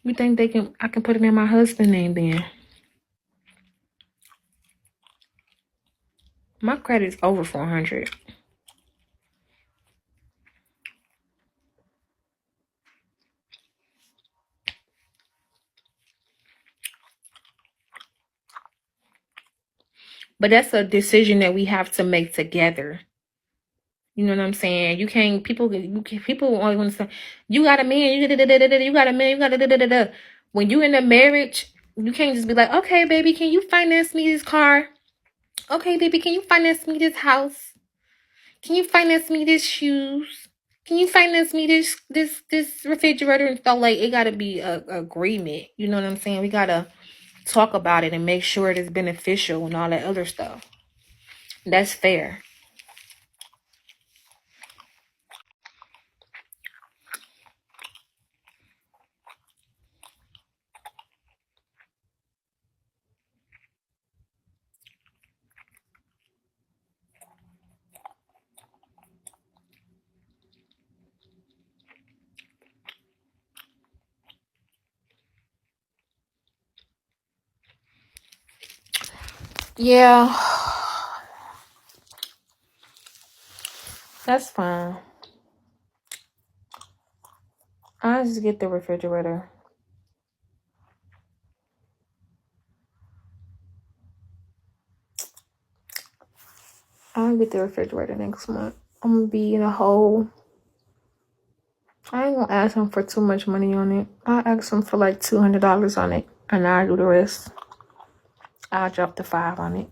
You think they can? I can put it in my husband's name then. My credit's over 400. But that's a decision that we have to make together. You know what I'm saying? You can't. People only want to say, "You got a man. You got a man. You got . When you in a marriage, you can't just be like, "Okay, baby, can you finance me this car? Okay, baby, can you finance me this house? Can you finance me this shoes? Can you finance me this refrigerator?" And stuff like it gotta be a agreement. You know what I'm saying? We gotta talk about it and make sure it is beneficial and all that other stuff. That's fair. Yeah, that's fine. I'll just get the refrigerator. I'll get the refrigerator next month. I'm gonna be in a hole. I ain't gonna ask him for too much money on it. I'll ask him for like $200 on it, and I'll do the rest. I'll drop the $5 on it.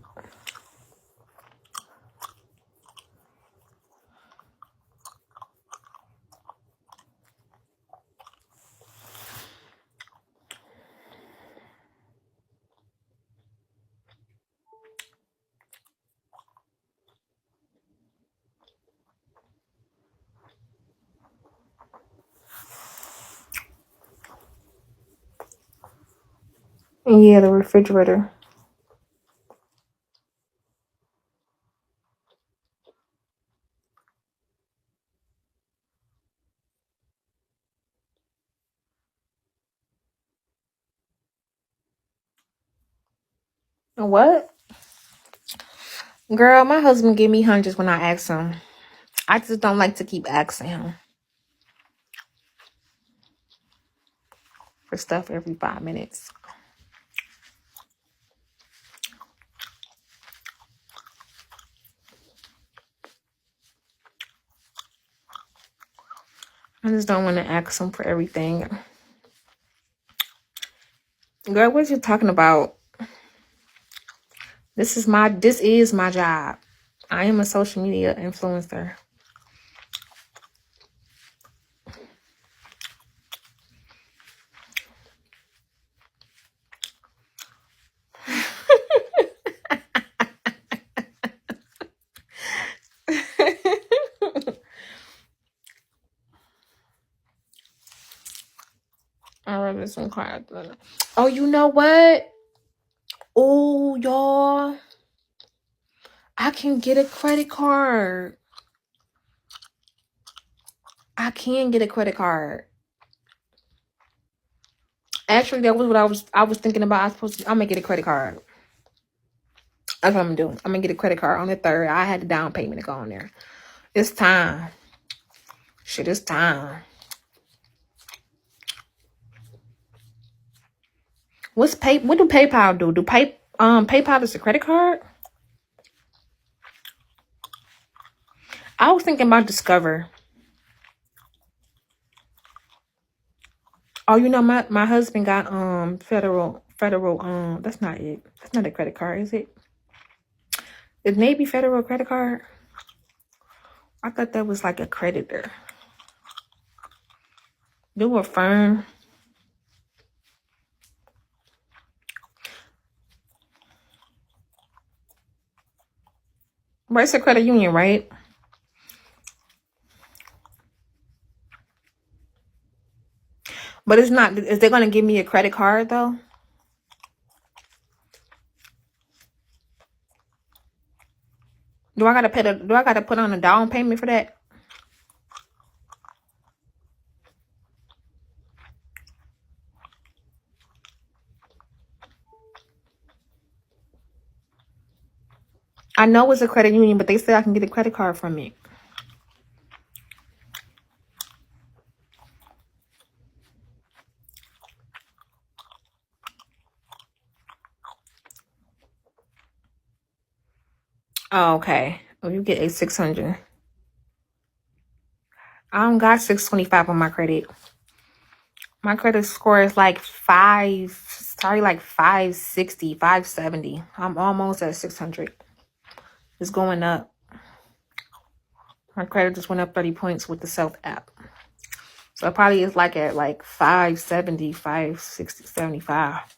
Yeah, the refrigerator. What? Girl, my husband give me hundreds when I ask him. I just don't like to keep asking him for stuff every 5 minutes. I just don't want to ask him for everything. Girl, what you talking about? This is my job. I am a social media influencer. I remember some quiet. Oh, you know what? Oh, y'all. I can get a credit card. I can get a credit card. Actually, that was what I was thinking about. I'm gonna get a credit card. That's what I'm gonna do. I'm gonna get a credit card on the 3rd. I had the down payment to go on there. It's time. Shit, it's time. What do PayPal do? PayPal is a credit card? I was thinking about Discover. Oh, you know, my husband got federal that's not it. That's not a credit card, is it? It may be federal credit card. I thought that was like a creditor. Do a firm. But it's a credit union, right? But it's not. Is they gonna give me a credit card though? Do I gotta put on a down payment for that? I know it's a credit union, but they said I can get a credit card from it. Oh, okay. Oh, you get a 600. I don't got 625 on my credit. My credit score is like 560, 570. I'm almost at 600. It's going up. My credit just went up 30 points with the self app. So it probably is like at like 570, 560, 75.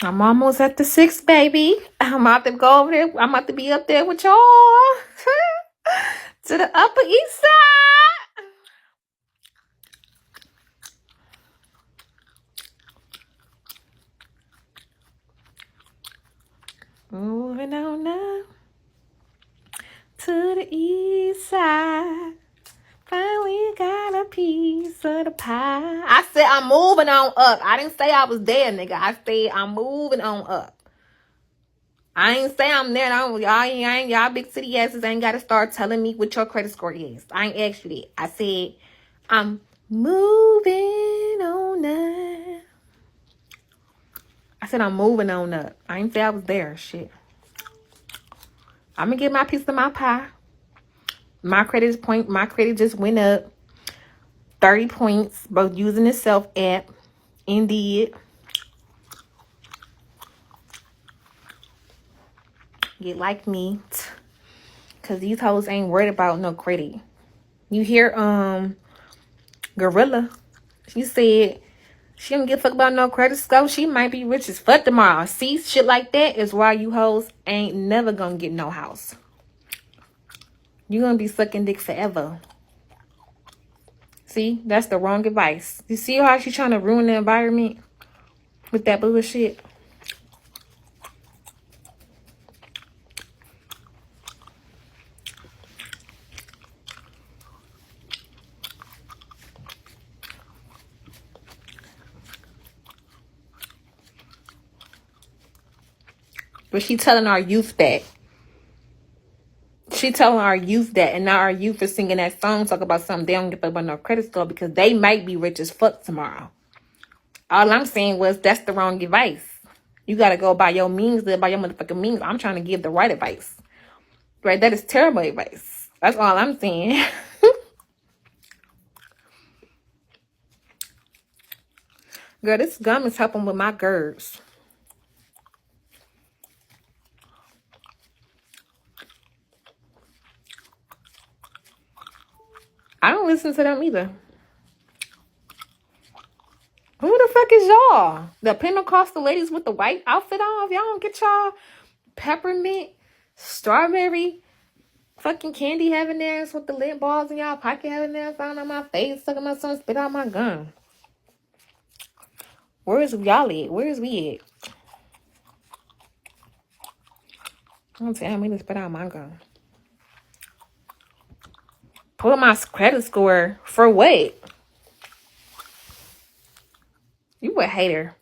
I'm almost at the 6, baby. I'm about to go over there. I'm about to be up there with y'all. To the Upper East Side. Moving on up to the East Side. Finally got a piece of the pie. I said I'm moving on up. I didn't say I was there, nigga. I said I'm moving on up. I ain't say I'm there. Y'all big city asses ain't got to start telling me what your credit score is. I ain't asked you that. I said I'm moving on up. I said I'm moving on up. I ain't say I was there. Shit. I'm gonna get my piece of my pie. My credit just went up 30 points, both using the self app. Indeed. Get like me. Cause these hoes ain't worried about no credit. You hear Gorilla. She said she don't give a fuck about no credit score. She might be rich as fuck tomorrow. See, shit like that is why you hoes ain't never gonna get no house. You gonna be sucking dick forever. See, that's the wrong advice. You see how she trying to ruin the environment with that bullshit? But she telling our youth that. She telling our youth that, and now our youth is singing that song, talk about something they don't give a fuck about no credit score because they might be rich as fuck tomorrow. All I'm saying was that's the wrong advice. You gotta go by your means, live by your motherfucking means. I'm trying to give the right advice. Right? That is terrible advice. That's all I'm saying. Girl, this gum is helping with my GERDs. I don't listen to them either. Who the fuck is y'all? The Pentecostal ladies with the white outfit on? If y'all don't get y'all peppermint, strawberry, fucking candy having theirs with the lip balls in y'all pocket having theirs on my face, sucking my son, spit out my gum. Where is y'all at? Where is we at? Don't tell me to spit out my gum. Pull my credit score for what? You a hater.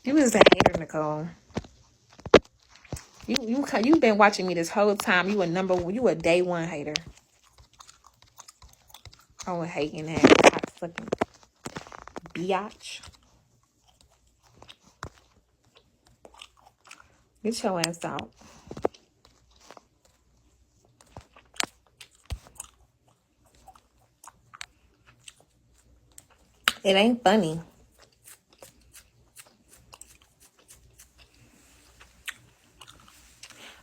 You is a hater, Nicole. You been watching me this whole time. You a day one hater. Oh, a hating ass, cocksucking biatch. Get your ass out. It ain't funny.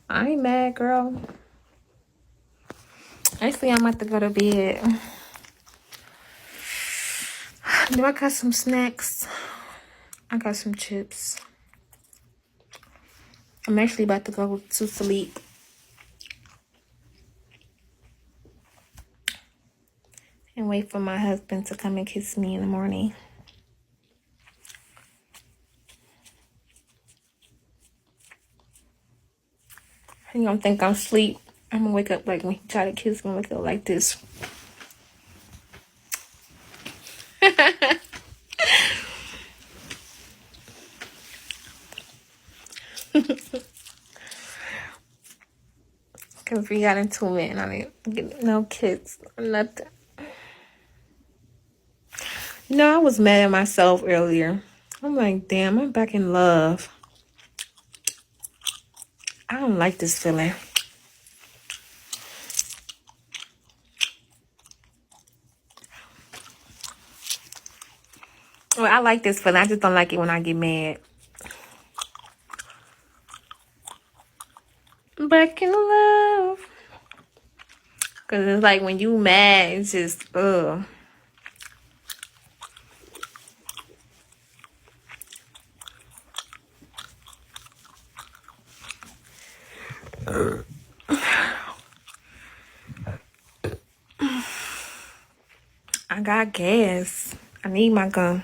I ain't mad, girl. Actually, I'm about to go to bed. Do I got some snacks? I got some chips. I'm actually about to go to sleep. And wait for my husband to come and kiss me in the morning. He gonna think I'm asleep. I'm gonna wake up like when he try to kiss me, I'm gonna wake up like this. Cause we got into it and I didn't get no kids or nothing. You know, I was mad at myself earlier. I'm like, damn, I'm back in love. I don't like this feeling. Well, I like this feeling. I just don't like it when I get mad. I'm back in love. Cause it's like when you mad, it's just, ugh. I got gas. I need my gun.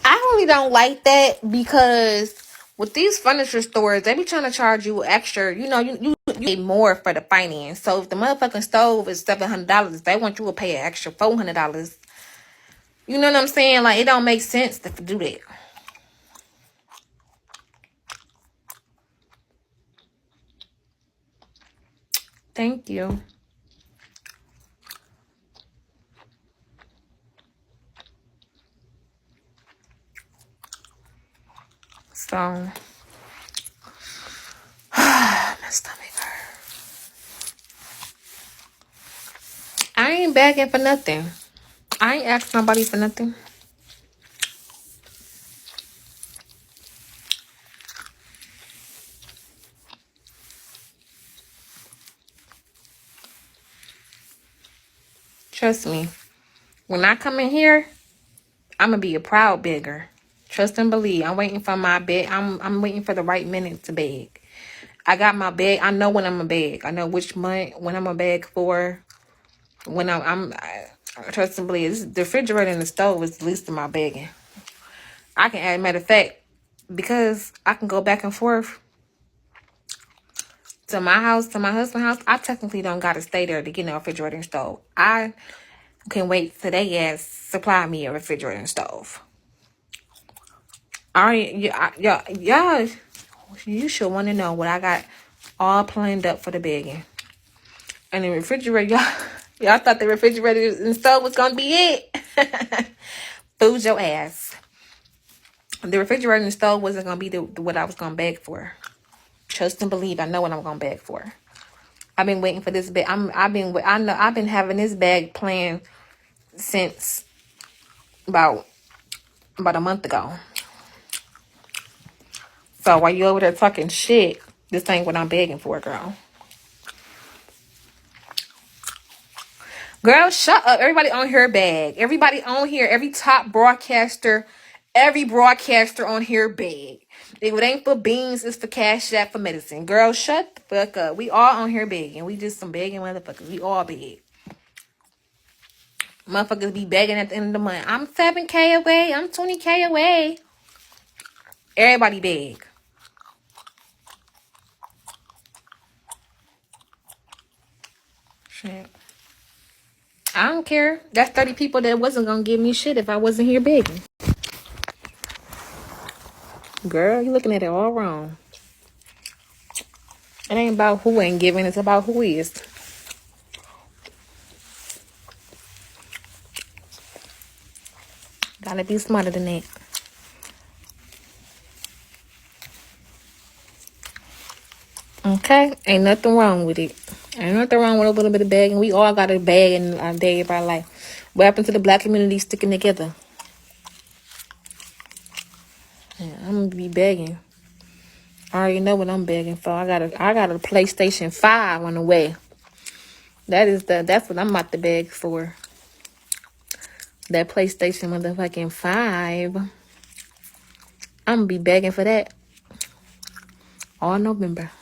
I really don't like that because with these furniture stores, they be trying to charge you extra. You know, you pay more for the finance. So if the motherfucking stove is $700, they want you to pay an extra $400. You know what I'm saying? Like, it don't make sense to do that. Thank you. So, my stomach hurt. I ain't begging for nothing. I ain't asking nobody for nothing. Trust me. When I come in here, I'm gonna be a proud beggar. Trust and believe. I'm waiting for my beg. I'm waiting for the right minute to beg. I got my bag. I know when I'm a beg. I know which month when I'm a beg for. When I trust and believe. The refrigerator and the stove is the least of my begging. I can add, matter of fact, because I can go back and forth to my house, to my husband's house. I technically don't gotta stay there to get no refrigerator and stove. I can wait till they ass supply me a refrigerator and stove. All right, yeah. You should want to know what I got all planned up for the begging. And the refrigerator, y'all thought the refrigerator and stove was gonna be it. Food your ass. The refrigerator and stove wasn't gonna be what I was gonna beg for. Trust and believe. I know what I'm gonna beg for. I've been waiting for this bag. I've been having this bag planned since about a month ago. So while you over there talking shit, this ain't what I'm begging for, girl. Girl, shut up. Everybody on here bag. Everybody on here, every top broadcaster, every broadcaster on here bag. If it ain't for beans, it's for Cash App for medicine. Girl, shut the fuck up. We all on here begging. We just some begging motherfuckers. We all beg. Motherfuckers be begging at the end of the month. I'm 7K away. I'm 20K away. Everybody beg. Shit. I don't care. That's 30 people that wasn't gonna give me shit if I wasn't here begging. Girl, you looking at it all wrong. It ain't about who ain't giving. It's about who is. Gotta be smarter than that. Okay? Ain't nothing wrong with it. Ain't nothing wrong with a little bit of begging. We all got a bag in our day of our life. What happened to the black community sticking together? Yeah, I'm gonna be begging. I already know what I'm begging for. I got a PlayStation 5 on the way. That's what I'm about to beg for. That PlayStation motherfucking 5. I'm gonna be begging for that all November.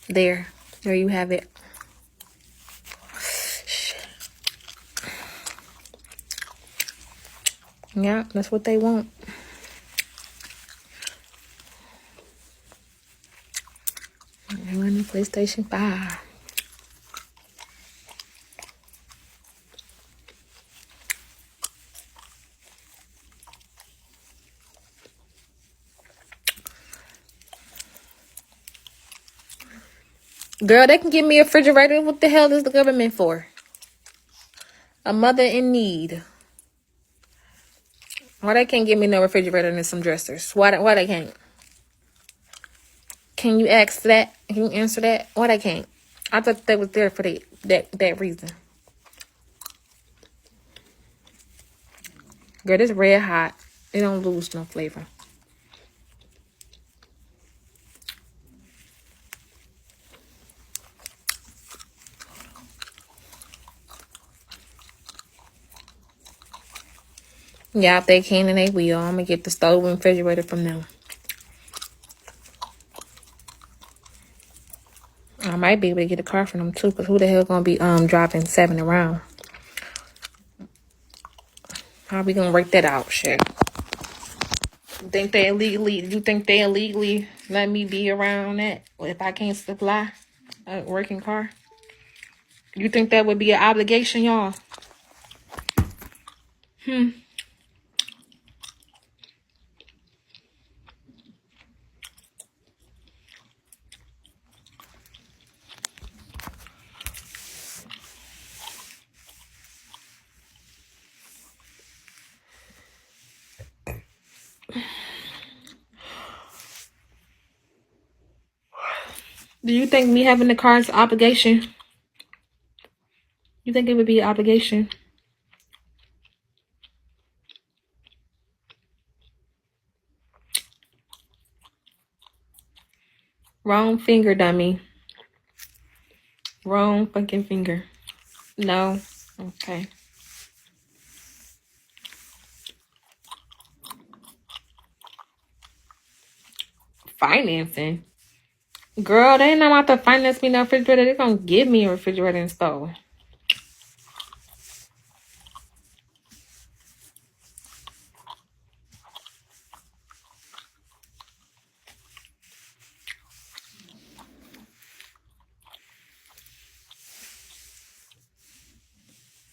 There you have it. Yeah, that's what they want. They want the PlayStation 5. Girl, they can give me a refrigerator. What the hell is the government for? A mother in need. Why they can't give me no refrigerator and some dressers? Why they can't? Can you ask that? Can you answer that? Why they can't? I thought they was there for that reason. Girl, this red hot. It don't lose no flavor. Yeah, if they can and they will. I'm gonna get the stove and refrigerator from them. I might be able to get a car from them too, because who the hell gonna be dropping 7 around? How we gonna work that out? Shit. You think they illegally let me be around that if I can't supply a working car? You think that would be an obligation, y'all? Do you think me having the car is an obligation? You think it would be an obligation? Wrong finger, dummy. Wrong fucking finger. No. Okay. Financing. Girl, they ain't not about to finance me no refrigerator. They're gonna give me a refrigerator and stove.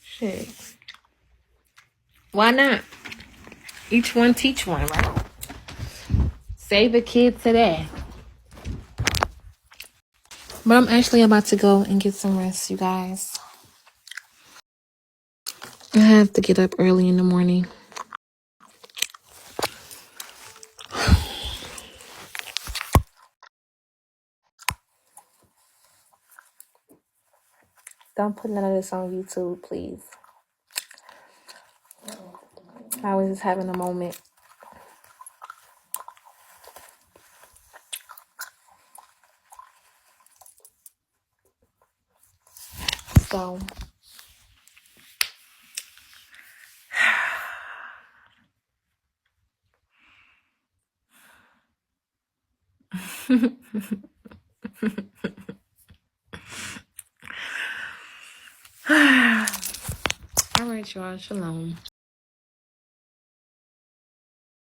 Shit. Why not? Each one teach one, right? Save a kid today. But I'm actually about to go and get some rest, you guys. I have to get up early in the morning. Don't put none of this on YouTube, please. I was just having a moment. So all right, y'all. Shalom.